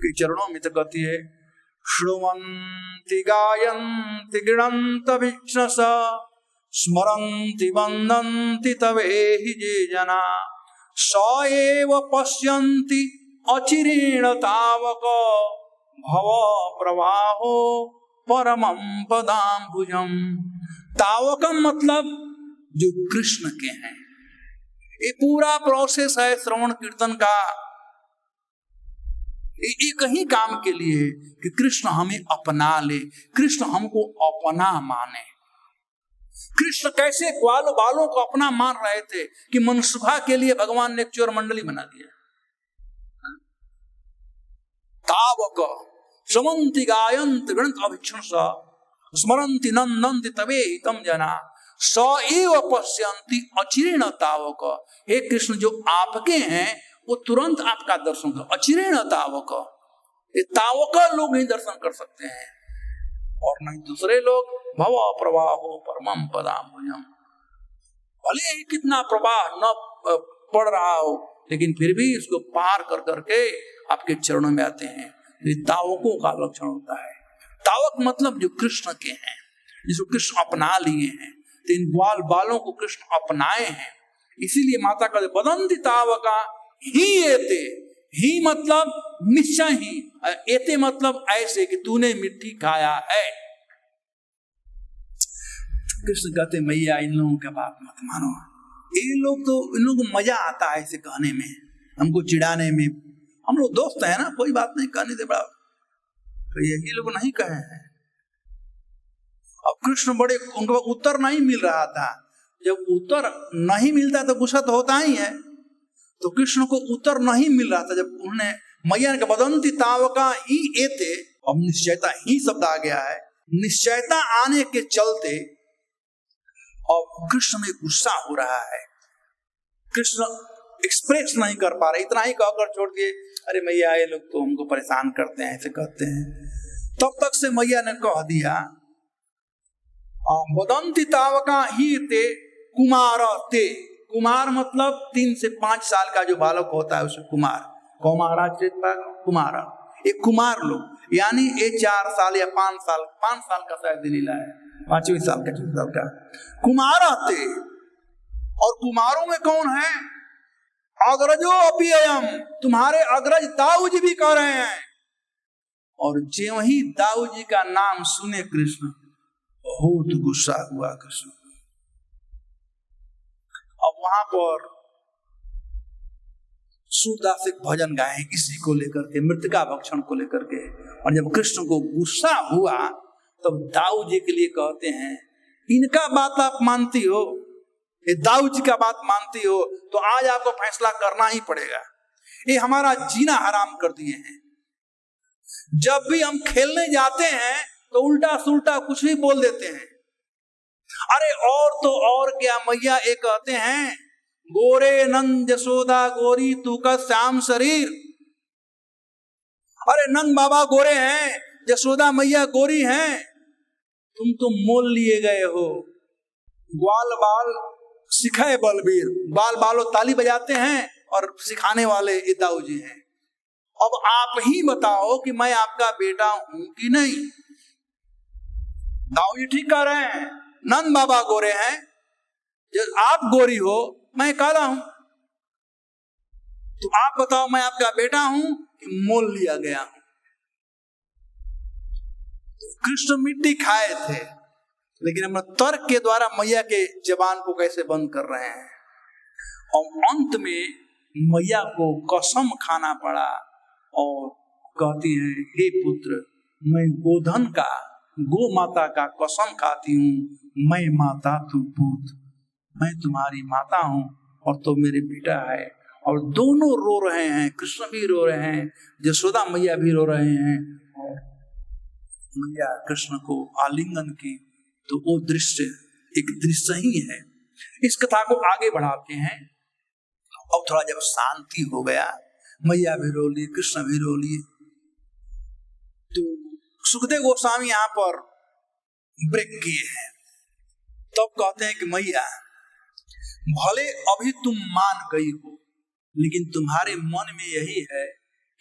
के चरणों में तो कहती है, श्रुवन्ति गायन्ति गृणन्त विष्णस स्मरन्ति वन्दन्ति तवेहि जे जना स एव पश्यन्ति अचिरेण तावक भव प्रवाहो परमं पदाम्बुजम। तावकम मतलब जो कृष्ण के हैं। ये पूरा प्रोसेस है श्रवण कीर्तन का, एक ही काम के लिए कि कृष्ण हमें अपना ले, कृष्ण हमको अपना माने। कृष्ण कैसे ग्वाल बालों को अपना मान रहे थे कि मनसुखा के लिए भगवान ने एक चोर मंडली बना दिया। तावक समन्ति गायन्ति गृणन्त अभिक्षण स्मरन्ति नन्दन्ति तवे हितम जना स एव पश्यन्ति अचिरेण तावक। हे कृष्ण, जो आपके हैं वो तुरंत आपका दर्शन कर, अचिरेण तावक, ये तावक लोग ही दर्शन कर सकते हैं और नहीं दूसरे लोग। भव प्रवाहो परमम पदाम्बुजम, भले ही कितना प्रवाह न पड़ रहा हो लेकिन फिर भी उसको पार कर करके आपके चरणों में आते हैं। ये तावकों का लक्षण होता है। तावक मतलब जो कृष्ण के हैं, जिसको कृष्ण अपना लिए हैं, तो इन ग्वाल बालों को कृष्ण अपनाए हैं। इसीलिए माता कहते बदंती तावका ही एते, ही मतलब निश्चय ही, एते मतलब ऐसे कि तूने मिट्टी खाया है। कृष्ण कहते मैया इन लोगों के बात मत मानो, इन लोग को मजा आता है ऐसे कहने में, हमको चिढ़ाने में। हम लोग दोस्त हैं ना, कोई बात नहीं, कहने दे बड़ा, तो यही लोग नहीं कहे हैं। अब कृष्ण बड़े, उनको उत्तर नहीं मिल रहा था। जब उत्तर नहीं मिलता तो गुस्सा तो होता ही है। तो कृष्ण को उत्तर नहीं मिल रहा था। जब उन्होंने मैया ने बदंती तावका ही एते, अब निश्चयता ही शब्द आ गया है, निश्चयता आने के चलते और कृष्ण में गुस्सा हो रहा है। कृष्ण एक्सप्रेस नहीं कर पा रहे, इतना ही कहकर छोड़ दिए, अरे मैया ये लोग तो हमको परेशान करते हैं, ऐसे कहते हैं। तब तक से मैया ने कह दिया वदंती तावका ही ते कुमार ते, कुमार मतलब 3 से 5 साल का जो बालक होता है उसे कुमार, कौमारा कुमारा, एक कुमार लोग, यानी ये 4 साल या 5 साल का शायद लीला है, 5वें साल का 6 साल का कुमार थे। और कुमारों में कौन है? अग्रजो अपियम, तुम्हारे अग्रज दाऊ जी भी कह रहे हैं। और जो ही दाऊ जी का नाम सुने कृष्ण, बहुत गुस्सा हुआ कृष्ण। अब वहां पर सूरदासिक भजन गाए इसी को लेकर के, मृतिका भक्षण को लेकर के। और जब कृष्ण को गुस्सा हुआ तब दाऊ जी के लिए कहते हैं, इनका बात आप मानती हो, ये दाऊ जी का बात मानती हो, तो आज आपको फैसला करना ही पड़ेगा। ये हमारा जीना हराम कर दिए हैं। जब भी हम खेलने जाते हैं तो उल्टा सुल्टा कुछ भी बोल देते हैं। अरे और तो और क्या, मैया ये कहते हैं, गोरे नंद यशोदा गोरी तू का श्याम शरीर। अरे नंद बाबा गोरे हैं, यशोदा मैया गोरी हैं, तुम तो मोल लिए गए हो। ग्वाल बाल सिखाए बलबीर, बाल बालों ताली बजाते हैं और सिखाने वाले ये दाऊ जी हैं। अब आप ही बताओ कि मैं आपका बेटा हूं कि नहीं। दाऊ जी ठीक कह रहे हैं, नंद बाबा गोरे हैं, जब आप गोरी हो मैं काला हूं, तो आप बताओ मैं आपका बेटा हूं कि मोल लिया गया हूं। कृष्ण मिट्टी खाए थे, लेकिन हम तर्क के द्वारा मैया के जबान को कैसे बंद कर रहे हैं। और अंत में मैया को कसम खाना पड़ा और कहती है, हे पुत्र, मैं गोधन का, गो माता का कसम खाती हूँ, मैं माता तू पूत, मैं तुम्हारी माता हूँ और तो मेरे बेटा है। और दोनों रो रहे हैं, कृष्ण भी रो रहे हैं, यशोदा मैया भी रो रहे हैं। और मैया कृष्ण को आलिंगन की, तो वो दृश्य एक दृश्य ही है। इस कथा को आगे बढ़ाते हैं। और थोड़ा जब शांति हो गया, मैया भी रो ली, कृष्ण भी रो लिए, तो सुखदेव गोस्वामी यहाँ पर ब्रेक किए हैं। तब कहते हैं कि मैया, भले अभी तुम मान गई हो, लेकिन तुम्हारे मन में यही है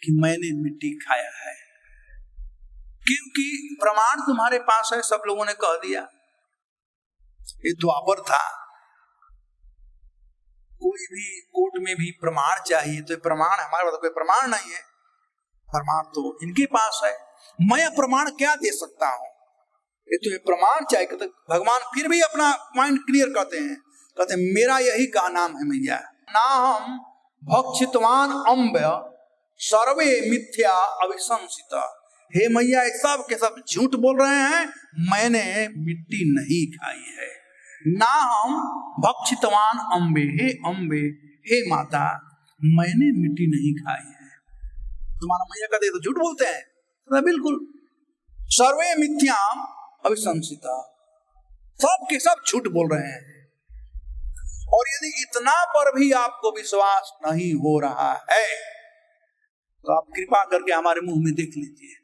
कि मैंने मिट्टी खाया है, क्योंकि प्रमाण तुम्हारे पास है, सब लोगों ने कह दिया। ये द्वापर था, कोई भी कोर्ट में भी प्रमाण चाहिए, तो प्रमाण, हमारे पास कोई प्रमाण नहीं है, प्रमाण तो इनके पास है। मैं प्रमाण क्या दे सकता हूं, ये तो ये प्रमाण चाहिए। कहते भगवान फिर भी अपना पॉइंट क्लियर करते हैं, कहते मेरा यही का नाम है मैया, ना हम भक्षितवान अम्ब सर्वे मिथ्या अभिशंसित। हे मैया, सब के सब झूठ बोल रहे हैं, मैंने मिट्टी नहीं खाई है। ना हम भक्षितवान अम्बे, हे अम्बे, हे माता, मैंने मिट्टी नहीं खाई है। तुम्हारा मैया कहते तो झूठ बोलते हैं, तो बिल्कुल सर्वे मिथ्याम अभिशंसिता, सब के सब झूठ बोल रहे हैं। और यदि इतना पर भी आपको विश्वास नहीं हो रहा है तो आप कृपा करके हमारे मुंह में देख लीजिए।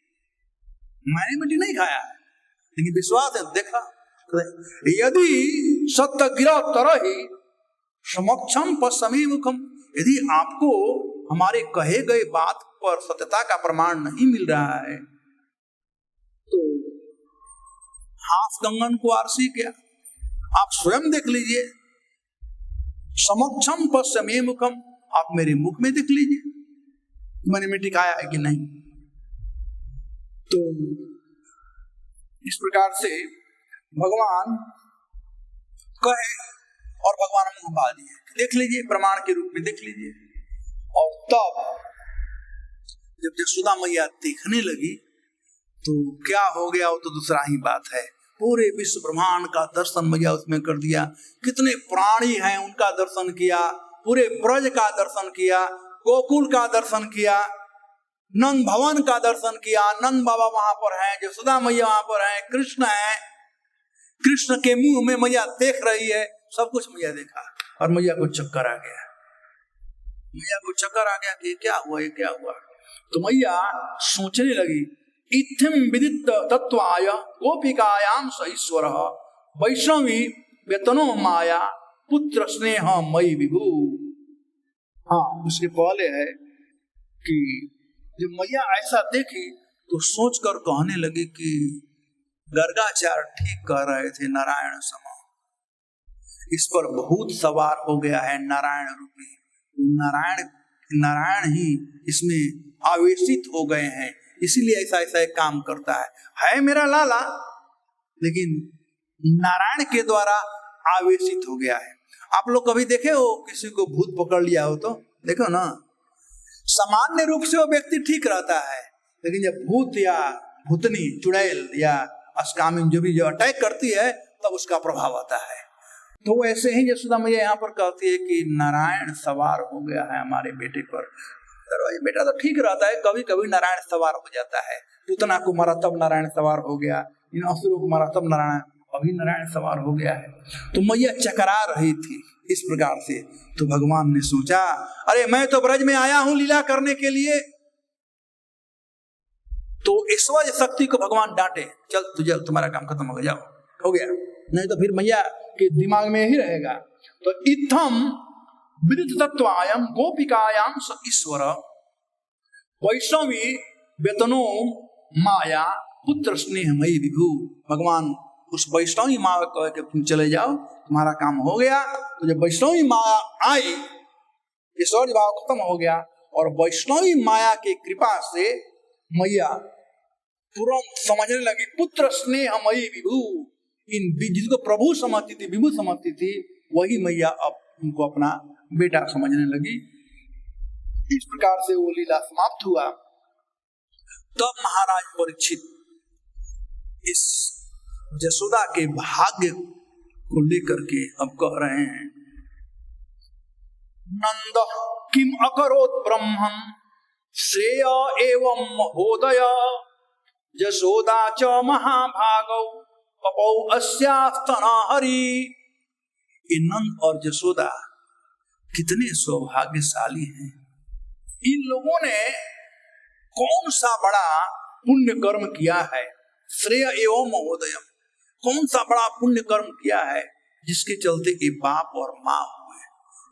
मैंने मिट्टी नहीं खाया है, लेकिन विश्वास है, देखा। यदि सत्य गिरा तरह ही समक्षम पश्चिमी मुखम, यदि आपको हमारे कहे गए बात पर सत्यता का प्रमाण नहीं मिल रहा है तो हाथ गंगन को आरसी क्या, आप स्वयं देख लीजिए। समक्षम पश्चिमी मुखम, आप मेरे मुख में देख लीजिए मैंने मिट्टी खाया है कि नहीं। तो इस प्रकार से भगवान कहे और भगवान मुंह पा दिए, देख लीजिए, प्रमाण के रूप में देख लीजिए। और तब जब यशोदा मैया देखने लगी तो क्या हो गया वो तो दूसरा ही बात है। पूरे विश्व ब्रह्मांड का दर्शन मैया उसमें कर दिया, कितने प्राणी हैं उनका दर्शन किया, पूरे ब्रज का दर्शन किया, गोकुल का दर्शन किया, नंद भवन का दर्शन किया। नंद बाबा वहां पर हैं, यशोदा मैया वहां पर हैं, कृष्ण है, कृष्ण के मुंह में मैया देख रही है, सब कुछ मैया देखा। और मैया को चक्कर आ गया, मैया को चक्कर आ गया कि क्या हुआ, ये क्या हुआ। तो मैया सोचने लगी, इत्थम विदित तत्वाय गोपिकायाम स ईश्वर वैष्णवी वेतनो माया पुत्र स्नेह मई विभु। हाँ, उसके पहले है कि जब मैया ऐसा देखी तो सोचकर कहने लगी कि गर्गाचार्य ठीक कह रहे थे, नारायण समा इस पर भूत सवार हो गया है, नारायण रूपी। नारायण ही इसमें आवेशित हो गए हैं, इसीलिए ऐसा ऐसा एक काम करता है मेरा लाला, लेकिन नारायण के द्वारा आवेशित हो गया है। आप लोग कभी देखे हो किसी को भूत पकड़ लिया हो तो देखो ना, सामान्य रूप से वो व्यक्ति ठीक रहता है, लेकिन जब भूत या भूतनी, चुड़ैल या अस्कामिन जो अटैक करती है तब उसका प्रभाव आता है। तो ऐसे ही यशोदा मैया यहाँ पर कहती है कि नारायण सवार हो गया है हमारे बेटे पर। बेटा तो ठीक रहता है, कभी कभी नारायण सवार हो जाता है। पूतना को मारा तब नारायण सवार हो गया, इन असुरों को मारा तब अभी नारायण सवार हो गया है। तो मैया चकरा रही थी इस प्रकार से। तो भगवान ने सोचा, अरे मैं तो ब्रज में आया हूं लीला करने के लिए। तो ईश्वर शक्ति को भगवान डांटे, चल तुझे तुम्हारा काम खत्म हो गया, हो गया, नहीं तो फिर मैया के दिमाग में ही रहेगा। तो इत्थम विदित तत्वायम गोपिकायाम स ईश्वर वैष्णवी वेतनो माया पुत्र स्नेहमयी विभु। भगवान उस वैष्णवी माया कह के तुम चले जाओ, तुम्हारा काम हो गया। तो जब वैष्णवी माया आई, ईश्वर भाव खत्म हो गया और वैष्णवी माया की कृपा से मैया तुरंत समझने लगी पुत्र स्नेहमयी विभु। इन जिसको प्रभु समझती थी, विभु समझती थी, वही मैया अब उनको अपना बेटा समझने लगी। इस प्रकार से वो लीला समाप्त हुआ। तब महाराज परीक्षित इस यशोदा के भाग्य को लेकर के अब कह रहे हैं, नंद किम अकरोत् ब्रह्मं श्रेय एवं महोदय यशोदा च महाभागौ पपौ अस्यास्तना हरि। नंद और यशोदा कितने सौभाग्यशाली हैं। इन लोगों ने कौन सा बड़ा पुण्य कर्म किया है, श्रेय एवं महोदयम, कौन सा बड़ा पुण्य कर्म किया है जिसके चलते ये बाप और माँ हुए।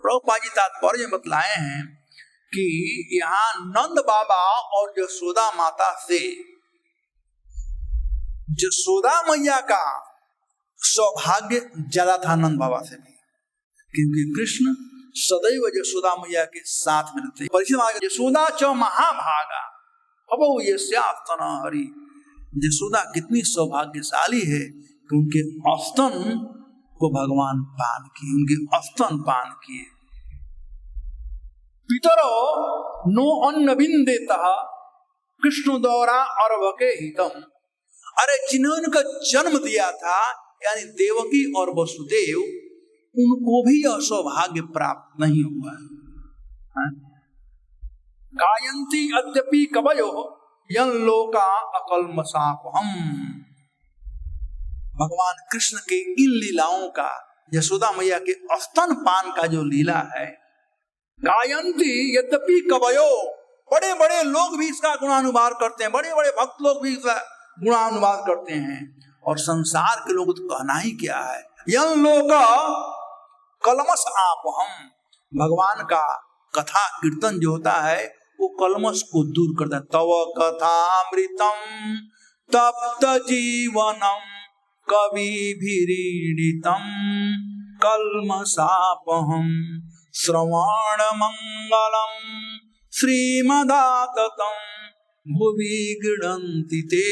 प्रभुपाद जी तात्पर्य बतलाए हैं कि यहाँ नंद बाबा और यशोदा माता से यशोदा मैया का सौभाग्य ज्यादा था नंद बाबा से भी, क्योंकि कृष्ण सदैव यशोदा मैया के साथ में रहते। परिचित यशोदा च महाभागा अब यस्यास्तना हरि। यशोदा कितनी सौभाग्यशाली है कि उनके स्तन को भगवान पान किए, उनके स्तन पान किए। पितरो नो अन्न विंदेतः कृष्ण द्वारा अर्भके हितम। अरे जिन्होंने उनका जन्म दिया था, यानी देवकी और वसुदेव, उनको भी यह सौभाग्य प्राप्त नहीं हुआ। गायन्ति अद्यपि कवयो यं लोका अकल्मषापहम्। भगवान कृष्ण के इन लीलाओं का यशोदा मैया के स्तन पान का जो लीला है, गायंती यद्यपि कवयो, बड़े बड़े लोग भी इसका गुणानुवाद करते हैं, बड़े बड़े भक्त लोग भी इसका गुणानुवाद करते हैं, और संसार के लोग तो कहना ही क्या है। यन लोग कलमस आप हम, भगवान का कथा कीर्तन जो होता है वो कलमस को दूर करता है। तव कथामृतम तप्त जीवनम कविभिरीडितम कल्मषापहम श्रवण मंगलम श्रीमदाततम भुवि गृह्णन्ति ते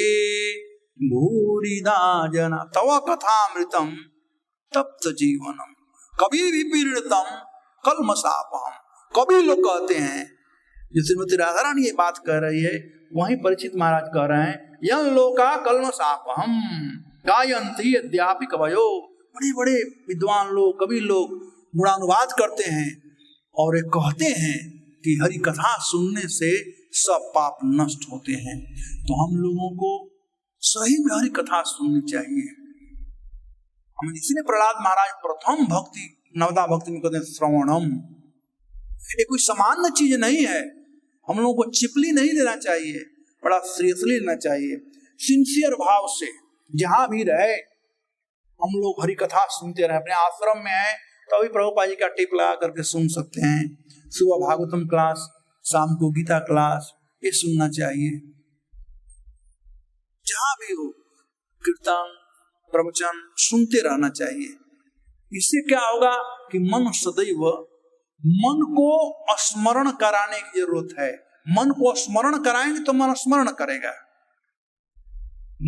भूरिदा जना। तव कथामृतम तप्त जीवनम कविभिरीडितम कल्मषापहम। कवि लोग कहते हैं, जो श्रीमती राधा रानी ये बात कह रही है, वहीं परीक्षित महाराज कह रहे हैं, यं लोका कल्मषापहम गायन्ति यद्यापि कवयो। बड़े बड़े विद्वान लोग, कवि लोग गुणानुवाद करते हैं और ये कहते हैं कि हरि कथा सुनने से सब पाप नष्ट होते हैं। तो हम लोगों को सही में हरि कथा सुननी चाहिए। हम इसलिए प्रहलाद महाराज प्रथम भक्ति नवदा भक्ति में कहते हैं श्रवणम। ये कोई सामान्य चीज नहीं है, हम लोगों को चिपली नहीं देना चाहिए, बड़ा सीरियसली लेना चाहिए। सिंसियर भाव से जहां भी रहे हम लोग हरि कथा सुनते रहे। अपने आश्रम में है तो अभी प्रभुपाद जी का टिप लगा करके सुन सकते हैं। सुबह भागवतम क्लास, शाम को गीता क्लास, ये सुनना चाहिए। जहां भी हो कीर्तन प्रवचन सुनते रहना चाहिए। इससे क्या होगा कि मन सदैव, मन को स्मरण कराने की जरूरत है। मन को स्मरण कराएंगे तो मन स्मरण करेगा।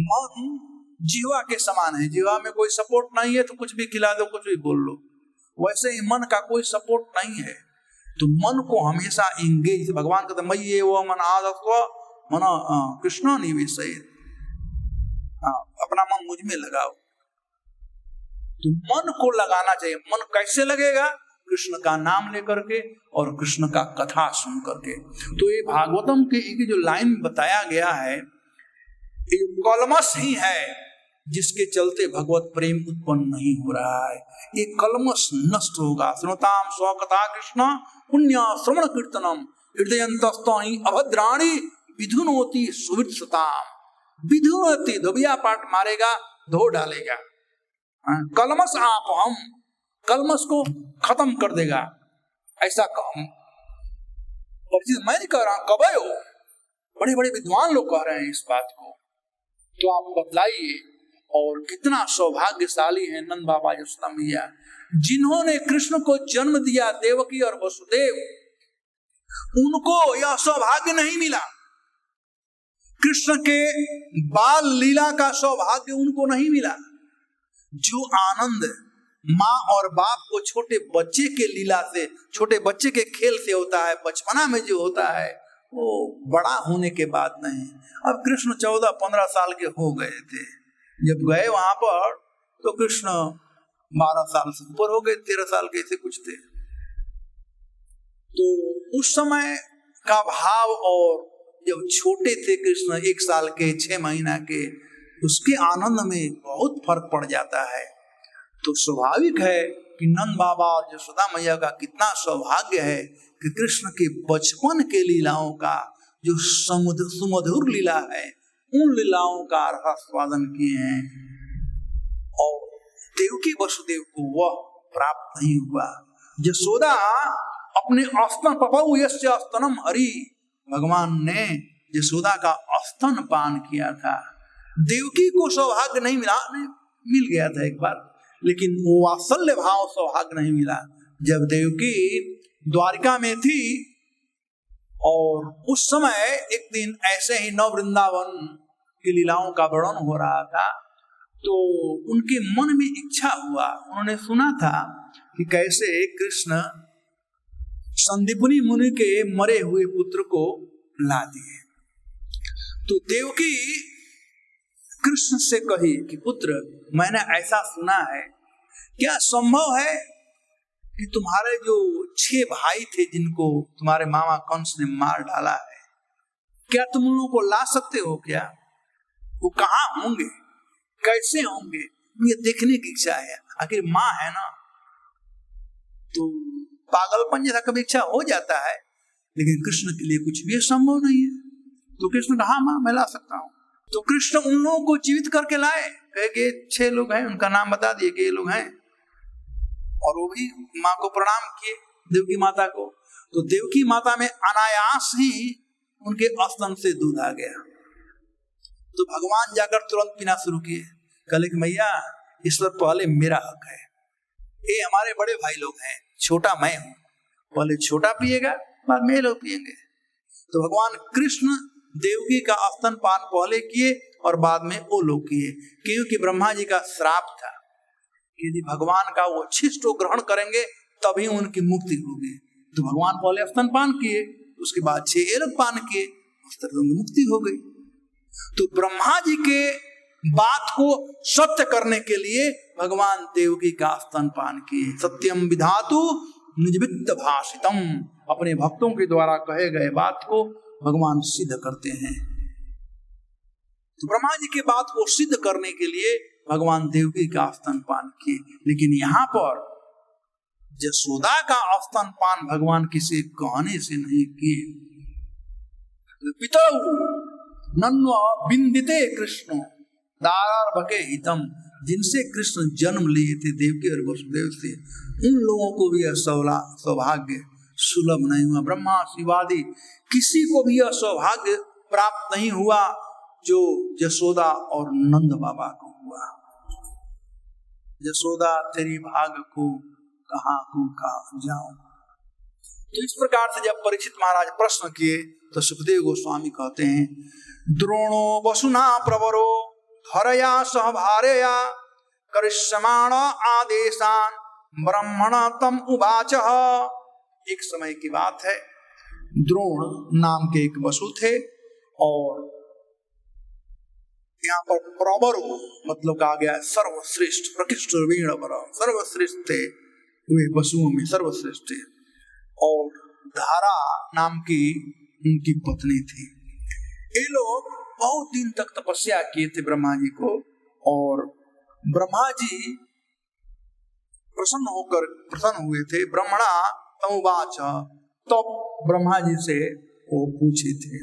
मन जीवा के समान है, जीवा में कोई सपोर्ट नहीं है तो कुछ भी खिला दो, कुछ भी बोल लो। वैसे ही मन का कोई सपोर्ट नहीं है, तो मन को हमेशा इंगेज, भगवान कहते मई ये वो मन आदत्व मन कृष्ण निवेश, अपना मन मुझ में लगाओ। तो मन को लगाना चाहिए। मन कैसे लगेगा? कृष्ण का नाम लेकर के और कृष्ण का कथा सुन करके। तो ये भागवतम के जो लाइन बताया गया है, ये कलमस ही है जिसके चलते भगवत प्रेम उत्पन्न नहीं हो रहा है। ये कलमस नष्ट होगा। श्रोताम स्वकथा कृष्ण पुण्य श्रवण कीर्तनम हृदयंतस्तानि अभद्राणि विधुनोति सुवित्सताम। विधुनोति धोबिया पाठ मारेगा, धो डालेगा। कलमस आप हम, कलमस को खत्म कर देगा, ऐसा कहूं। मैं नहीं कह रहा, कवयो बड़े बड़े विद्वान लोग कह रहे हैं इस बात को। तो आप बतलाइए, और कितना सौभाग्यशाली है नंद बाबा यशोदा मैया, जिन्होंने कृष्ण को जन्म दिया, देवकी और वसुदेव। उनको यह सौभाग्य नहीं मिला, कृष्ण के बाल लीला का सौभाग्य उनको नहीं मिला। जो आनंद माँ और बाप को छोटे बच्चे के लीला से, छोटे बच्चे के खेल से होता है, बचपना में जो होता है, वो बड़ा होने के बाद नहीं। अब कृष्ण 14-15 साल के हो गए थे जब गए वहां पर, तो कृष्ण 12 साल से ऊपर हो गए, 13 साल के ऐसे कुछ थे। तो उस समय का भाव और जब छोटे थे कृष्ण 1 साल के, 6 महीना के, उसके आनंद में बहुत फर्क पड़ जाता है। तो स्वाभाविक है कि नंद बाबा और यशोदा मैया का कितना सौभाग्य है कि कृष्ण के बचपन के लीलाओं का जो सुमधुर लीला है, उन लीलाओं का आस्वादन किए हैं। और देवकी वसुदेव को वह प्राप्त नहीं हुआ। यशोदा अपने स्तन पपौ यस्य स्तनम हरि, भगवान ने यशोदा का स्तन पान किया था। देवकी को सौभाग्य नहीं मिला, मिल गया था एक बार, लेकिन वो वात्सल्य भाव सौभाग्य नहीं मिला। जब देवकी द्वारिका में थी और उस समय एक दिन ऐसे ही नव वृंदावन की लीलाओं का वर्णन हो रहा था, तो उनके मन में इच्छा हुआ, उन्होंने सुना था कि कैसे कृष्ण संदीपनी मुनि के मरे हुए पुत्र को ला दिए। तो देवकी कृष्ण से कही कि पुत्र, मैंने ऐसा सुना है, क्या संभव है कि तुम्हारे जो 6 भाई थे जिनको तुम्हारे मामा कंस ने मार डाला है, क्या तुम उन लोगों को ला सकते हो? क्या वो कहाँ होंगे, कैसे होंगे? ये देखने की इच्छा है। आखिर माँ है ना, तो पागलपन जैसा कभी इच्छा हो जाता है, लेकिन कृष्ण के लिए कुछ भी संभव नहीं है। तो कृष्ण कहा हाँ मां मैं ला सकता हूँ। तो कृष्ण उन लोगों को जीवित करके लाए, कहे कि 6 लोग हैं, उनका नाम बता दिए कि ये लोग हैं, और वो भी माँ को प्रणाम किए, देवकी माता को। तो देवकी माता में अनायास ही उनके स्तन से दूध आ गया। तो भगवान जाकर तुरंत पीना शुरू किए, कहले कि मैया इस पर पहले मेरा हक है, ये हमारे बड़े भाई लोग हैं, छोटा मैं हूं, पहले छोटा पिएगा बाद में लोग पिएंगे। तो भगवान कृष्ण देवकी का स्तनपान पहले किए और बाद में वो लोग किए, क्योंकि ब्रह्मा जी का श्राप था कि यदि भगवान का वो छिष्ट ग्रहण करेंगे तभी उनकी मुक्ति होगी। तो भगवान पहले स्तनपान किए, उसके बाद 6 लोग पान किए, उस तरह उनकी मुक्ति हो गई। तो ब्रह्मा जी के बात को सत्य करने के लिए भगवान देवकी का स्तनपान किए। सत्यम विधातु निजवित्त भाषितम, अपने भक्तों के द्वारा कहे गए बात को भगवान सिद्ध करते हैं। तो ब्रह्मा जी के बात को सिद्ध करने के लिए भगवान देवकी का स्तनपान किए, लेकिन यहाँ पर यशोदा का स्तनपान भगवान किसी कहने से नहीं किए। पितरौ नन्व बिंदिते कृष्ण दारार्भके हितम, जिनसे कृष्ण जन्म लिए थे देवकी और वसुदेव से, उन लोगों को भी यह सौभाग्य सुलभ नहीं हुआ। ब्रह्मा शिवादि किसी को भी यह सौभाग्य प्राप्त नहीं हुआ जो यशोदा और नंद बाबा को हुआ। यशोदा तेरी भाग को कहाँ जाऊं। तो इस प्रकार से जब परीक्षित महाराज प्रश्न किए तो सुखदेव गोस्वामी कहते हैं, द्रोणो वसुना प्रवरो हरया सहभार्यया करिष्यमाण आदेशान ब्रह्मण तम उवाच। एक समय की बात है, द्रोण नाम के एक वसु थे, और यहाँ पर प्रवर मतलब कहा गया सर्वश्रेष्ठ, प्रकृष्ट वीण सर्वश्रेष्ठ थे, वे वसुओं में सर्वश्रेष्ठ थे। और धारा नाम की उनकी पत्नी थी। ये लोग बहुत दिन तक तपस्या किए थे ब्रह्मा जी को, और ब्रह्मा जी प्रसन्न हुए थे। ब्रह्मणा तमुवाच, तो ब्रह्मा जी से वो पूछे थे।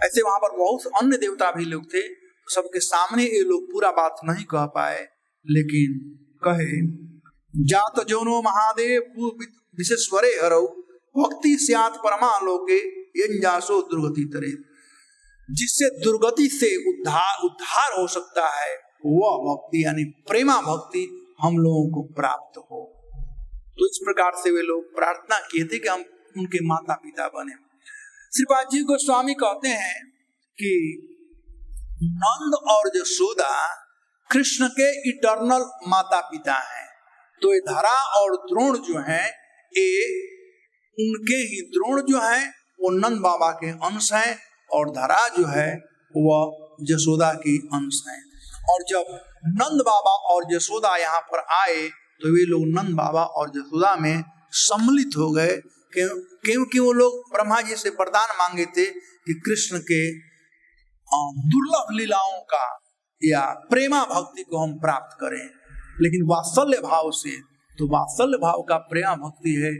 ऐसे वहां पर बहुत अन्य देवता भी लोग थे, सबके सामने ये लोग पूरा बात नहीं कह पाए, लेकिन कहे, जात जोनो महादेव विशेश्वरे हरौ भक्ति स्यात् परमा लोके यंजासो दुर्गति तरे। जिससे दुर्गति से उद्धार हो सकता है वह भक्ति, यानी प्रेमा भक्ति हम लोगों को प्राप्त हो। तो इस प्रकार से वे लोग प्रार्थना किए थे कि हम उनके माता पिता बने। श्रीपाद जी गोस्वामी कहते हैं कि नंद और यशोदा कृष्ण के इटर्नल माता पिता हैं। तो ये धरा और द्रोण जो हैं, ये उनके ही, द्रोण जो है वो नंद बाबा के अंश हैं, और धरा जो है वह यशोदा की अंश है। और जब नंद बाबा और यशोदा यहाँ पर आए तो वे लोग नंद बाबा और यशोदा में सम्मिलित हो गए, क्योंकि वो लोग ब्रह्मा जी से वरदान मांगे थे कि कृष्ण के दुर्लभ लीलाओं का या प्रेमा भक्ति को हम प्राप्त करें, लेकिन वात्सल्य भाव से। तो वात्सल्य भाव का प्रेमा भक्ति है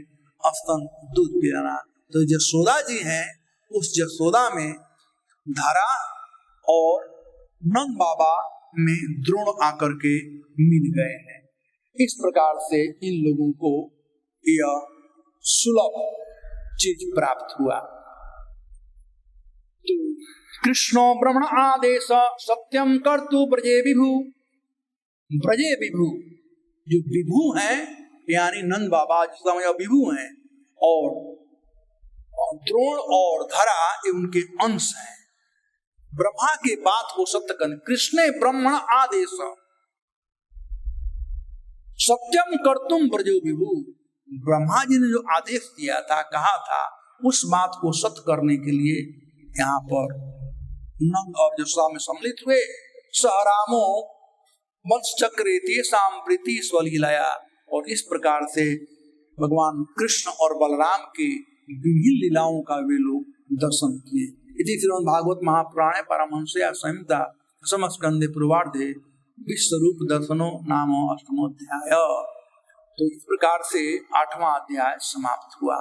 स्तन दूध पिलाना। तो यशोदा जी हैं, उस यशोदा में धरा और नंद बाबा में द्रोण आकर के मिल गए हैं। इस प्रकार से इन लोगों को यह सुलभ चीज प्राप्त हुआ। तो कृष्णो ब्रह्मण आदेश सत्यम कर्तु ब्रजे विभु। ब्रजे विभु, जो विभु हैं यानी नंद बाबा जिसका मतलब विभु हैं, और द्रोण और धरा ये उनके अंश हैं। ब्रह्मा के बात को सत्य कर, कृष्ण ब्रह्मण आदेश सत्यम कर्तुम ब्रजो विभु। ब्रह्मा जी ने जो आदेश दिया था, कहा था, उस बात को सत्य करने के लिए यहाँ पर नंद और यशोदा में सम्मिलित हुए। सहरामो वंश चक्रेति सांप्रीति स्वलीलाया। और इस प्रकार से भगवान कृष्ण और बलराम की विभिन्न लीलाओं का वे लोग दर्शन किए। इति श्रीमद् भागवत महापुराणे परमहंसया संहिता दशम स्कंदे पूर्वार्धे विश्वरूप दर्शनो नाम अष्टमोध्याय। तो इस प्रकार से 8वां अध्याय समाप्त हुआ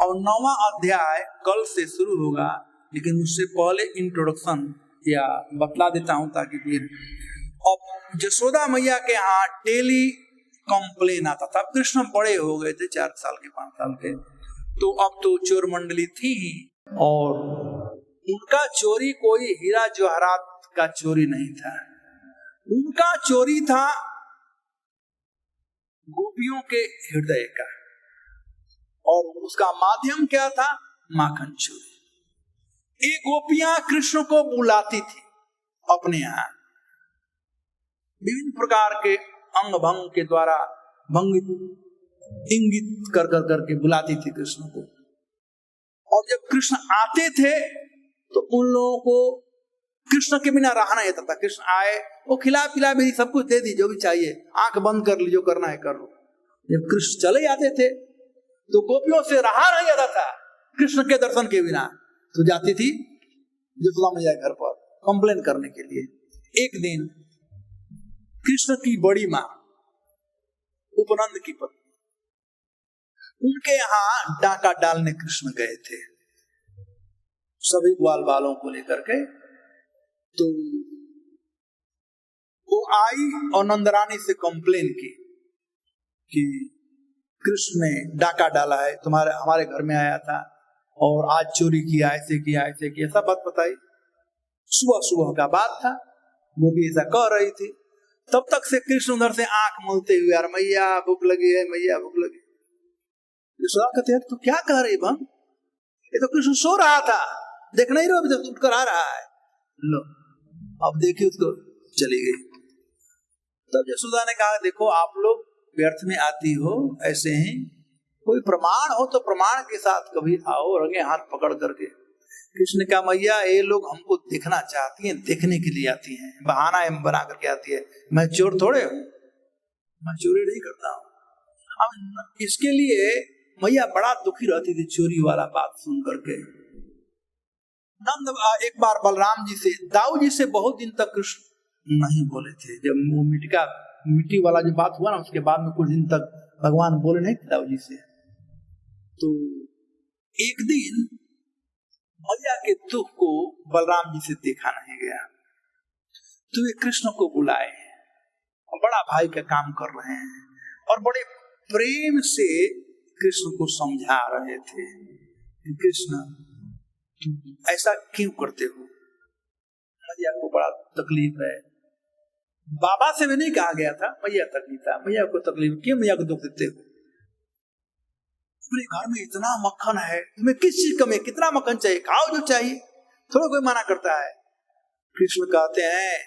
और 9वां अध्याय कल से शुरू होगा, लेकिन उससे पहले इंट्रोडक्शन या बतला देता हूं ताकि फिर। अब यशोदा मैया के यहाँ डेली कंप्लेन आता था। कृष्ण बड़े हो गए थे, 4 साल के 5 साल के, तो अब तो चोर मंडली थी ही, और उनका चोरी कोई हीरा जवाहरात का चोरी नहीं था, उनका चोरी था गोपियों के हृदय का, और उसका माध्यम क्या था? माखन चोरी। ये गोपियां कृष्ण को बुलाती थी अपने यहाँ, विभिन्न प्रकार के अंग भंग के द्वारा भंगित इंगित कर कर करके बुलाती थी कृष्ण को। और जब कृष्ण आते थे तो उन लोगों को कृष्ण के बिना रहा नहीं जाता था। कृष्ण आए, वो खिला पिला भी सब कुछ दे दी, जो भी चाहिए, आंख बंद कर ली, जो करना है कर लो। जब कृष्ण चले जाते थे तो गोपियों से रहा नहीं जाता था कृष्ण के दर्शन के बिना, तो जाती थी यशोदा मैया घर पर कंप्लेन करने के लिए। एक दिन कृष्ण की बड़ी माँ उपनंद की पत्नी, उनके यहाँ डाका डालने कृष्ण गए थे सभी ग्वाल बालों को लेकर के। तो वो आई और नंदरानी से कंप्लेन की कि कृष्ण ने डाका डाला है, तुम्हारे हमारे घर में आया था और आज चोरी किया, ऐसे किया ऐसे किया, सब बात बताई। सुबह सुबह का बात था, वो भी ऐसा कह रही थी। तब तक से कृष्ण उधर से आंख मलते हुए, यार मैया भूख लगी है, मैया भूख लगी। यशोदा कहते हैं तो क्या कह रही बहन, ये तो कृष्ण सो रहा था, देख नहीं रहो, अभी तक उठकर आ रहा है। लो अब देखिए उसको, चली गई। तब यशोदा ने कहा, देखो आप लोग व्यर्थ में आती हो, ऐसे ही कोई प्रमाण हो तो प्रमाण के साथ कभी आओ, रंगे हाथ पकड़ करके। कृष्ण का मैया ये लोग हमको देखना चाहती हैं, देखने के लिए आती हैं, बहाना बना करके आती है, मैं चोर थोड़े हूं, मैं चोरी नहीं करता हूं। अब इसके लिए मैया बड़ा दुखी रहती थी चोरी वाला बात सुन करके। नंद एक बार बलराम जी से, दाऊ जी से बहुत दिन तक कृष्ण नहीं बोले थे। जब वो मिट्टी वाला जो बात हुआ ना, उसके बाद में कुछ दिन तक भगवान बोले नहीं दाऊ जी से। तो एक दिन मैया के दुख को बलराम जी से देखा नहीं गया, तो वे कृष्ण को बुलाए, बड़ा भाई का काम कर रहे हैं, और बड़े प्रेम से कृष्ण को समझा रहे थे, कृष्ण ऐसा क्यों करते हो, मैया को बड़ा तकलीफ है। बाबा से भी नहीं कहा गया था, मैया तकलीफ था, मैया को तकलीफ, क्यों मैया को दुख देते हो? अपने घर में इतना मक्खन है, तुम्हें किस चीज कमी, कितना मक्खन चाहिए, खाओ जो चाहिए, थोड़ा कोई मना करता है। कृष्ण कहते हैं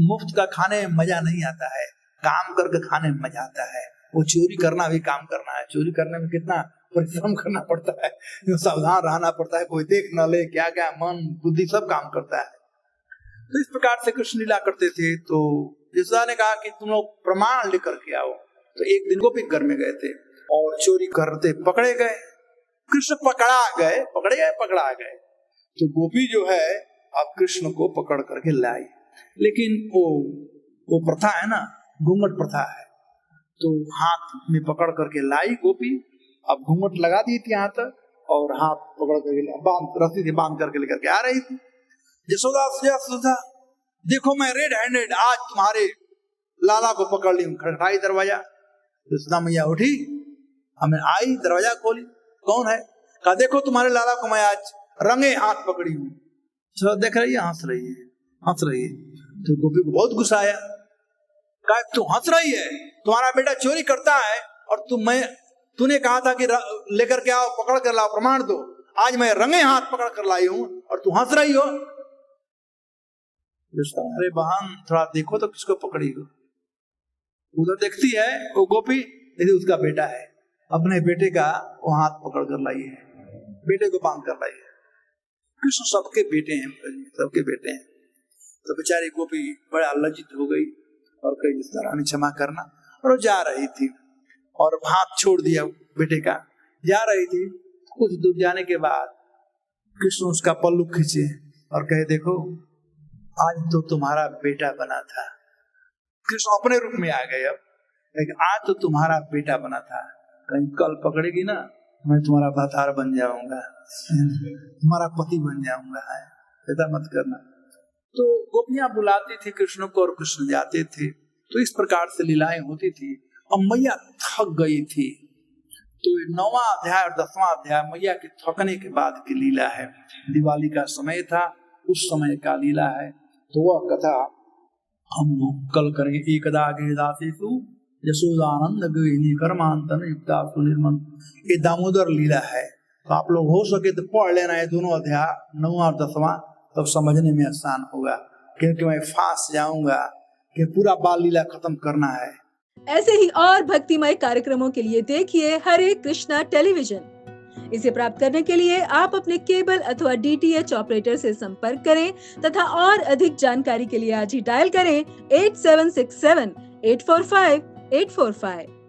मुफ्त का खाने में मजा नहीं आता है, काम करके खाने में मजा आता है। वो चोरी करना भी काम करना है, चोरी करने में कितना परिश्रम करना पड़ता है, सावधान रहना पड़ता है, कोई देख न ले, क्या क्या मन बुद्धि सब काम करता है। तो इस प्रकार से कृष्ण लीला करते थे। तो यशोदा ने कहा कि तुम लोग प्रमाण लेकर के आओ। तो एक दिन गोपी घर में गए थे और चोरी करते पकड़े गए, कृष्ण पकड़ा गए। तो गोपी जो है अब कृष्ण को पकड़ करके लाई, लेकिन वो प्रथा है ना, घूंघट प्रथा है, तो हाथ में पकड़ करके लाई गोपी। अब घूंघट लगा दी थी हाथ, और हाथ पकड़ करके रस्सी से बांध करके लेकर के आ रही थी। यशोदा देखो मैं रेड हैंडेड आज तुम्हारे लाला को पकड़ ली हूँ। खटखटाई दरवाजा, यशोदा मैया उठी, हमें आई, दरवाजा खोली, कौन है? कहा देखो तुम्हारे लाला को मैं आज रंगे हाथ पकड़ी हूँ। देख रही है, हंस रही है। तो गोपी को बहुत गुस्सा आया, कहा तू हंस रही है, तुम्हारा बेटा चोरी करता है और तूने कहा था कि लेकर के आओ, पकड़ कर लाओ, प्रमाण दो, आज मैं रंगे हाथ पकड़ कर लाई हूं और तू हंस रही हो। अरे बहन थोड़ा देखो तो किसको पकड़ी हो। उधर देखती है वो गोपी, यदि उसका बेटा है, अपने बेटे का वो हाथ पकड़ कर लाई है, बेटे को बांध कर लाई है। कृष्ण सबके बेटे हैं, सबके बेटे हैं। तो बेचारी गोपी बड़ा लज्जित हो गई और कही इस तरह क्षमा करना, और वो जा रही थी और हाथ छोड़ दिया बेटे का, जा रही थी। कुछ दूर जाने के बाद कृष्ण उसका पल्लू खींचे और कहे देखो आज तो तुम्हारा बेटा बना था। कृष्ण अपने रूप में आ गए। अब लेकिन आज तो तुम्हारा बेटा बना था, कहीं कल पकड़ेगी ना मैं तुम्हारा भतार बन जाऊंगा, तुम्हारा पति बन जाऊंगा, ऐसा मत करना। तो गोपियां बुलाती थी कृष्ण को और कृष्ण जाते थे। तो इस प्रकार से लीलाएं होती थी। अब मैया थक गई थी, तो 9वां अध्याय और 10वां अध्याय मैया के थकने के बाद की लीला है। दिवाली का समय था, उस समय का लीला है। तो वह कथा हम कल करेंगे। एकदा गिरिदासेषु यशोदानंद गृहिणी कर्मांतन युक्ता सुनिर्मन, ये दामोदर लीला है। तो आप लोग हो सके तो पढ़ लेना है दोनों अध्याय, 9वां और 10वां, तब समझने में आसान होगा। क्योंकि मैं फांस जाऊंगा कि पूरा बाल लीला खत्म करना है। ऐसे ही और भक्तिमय कार्यक्रमों के लिए देखिए हरे कृष्णा टेलीविजन। इसे प्राप्त करने के लिए आप अपने केबल अथवा DTH ऑपरेटर से संपर्क करें तथा और अधिक जानकारी के लिए आज ही डायल करें 8767 845 845।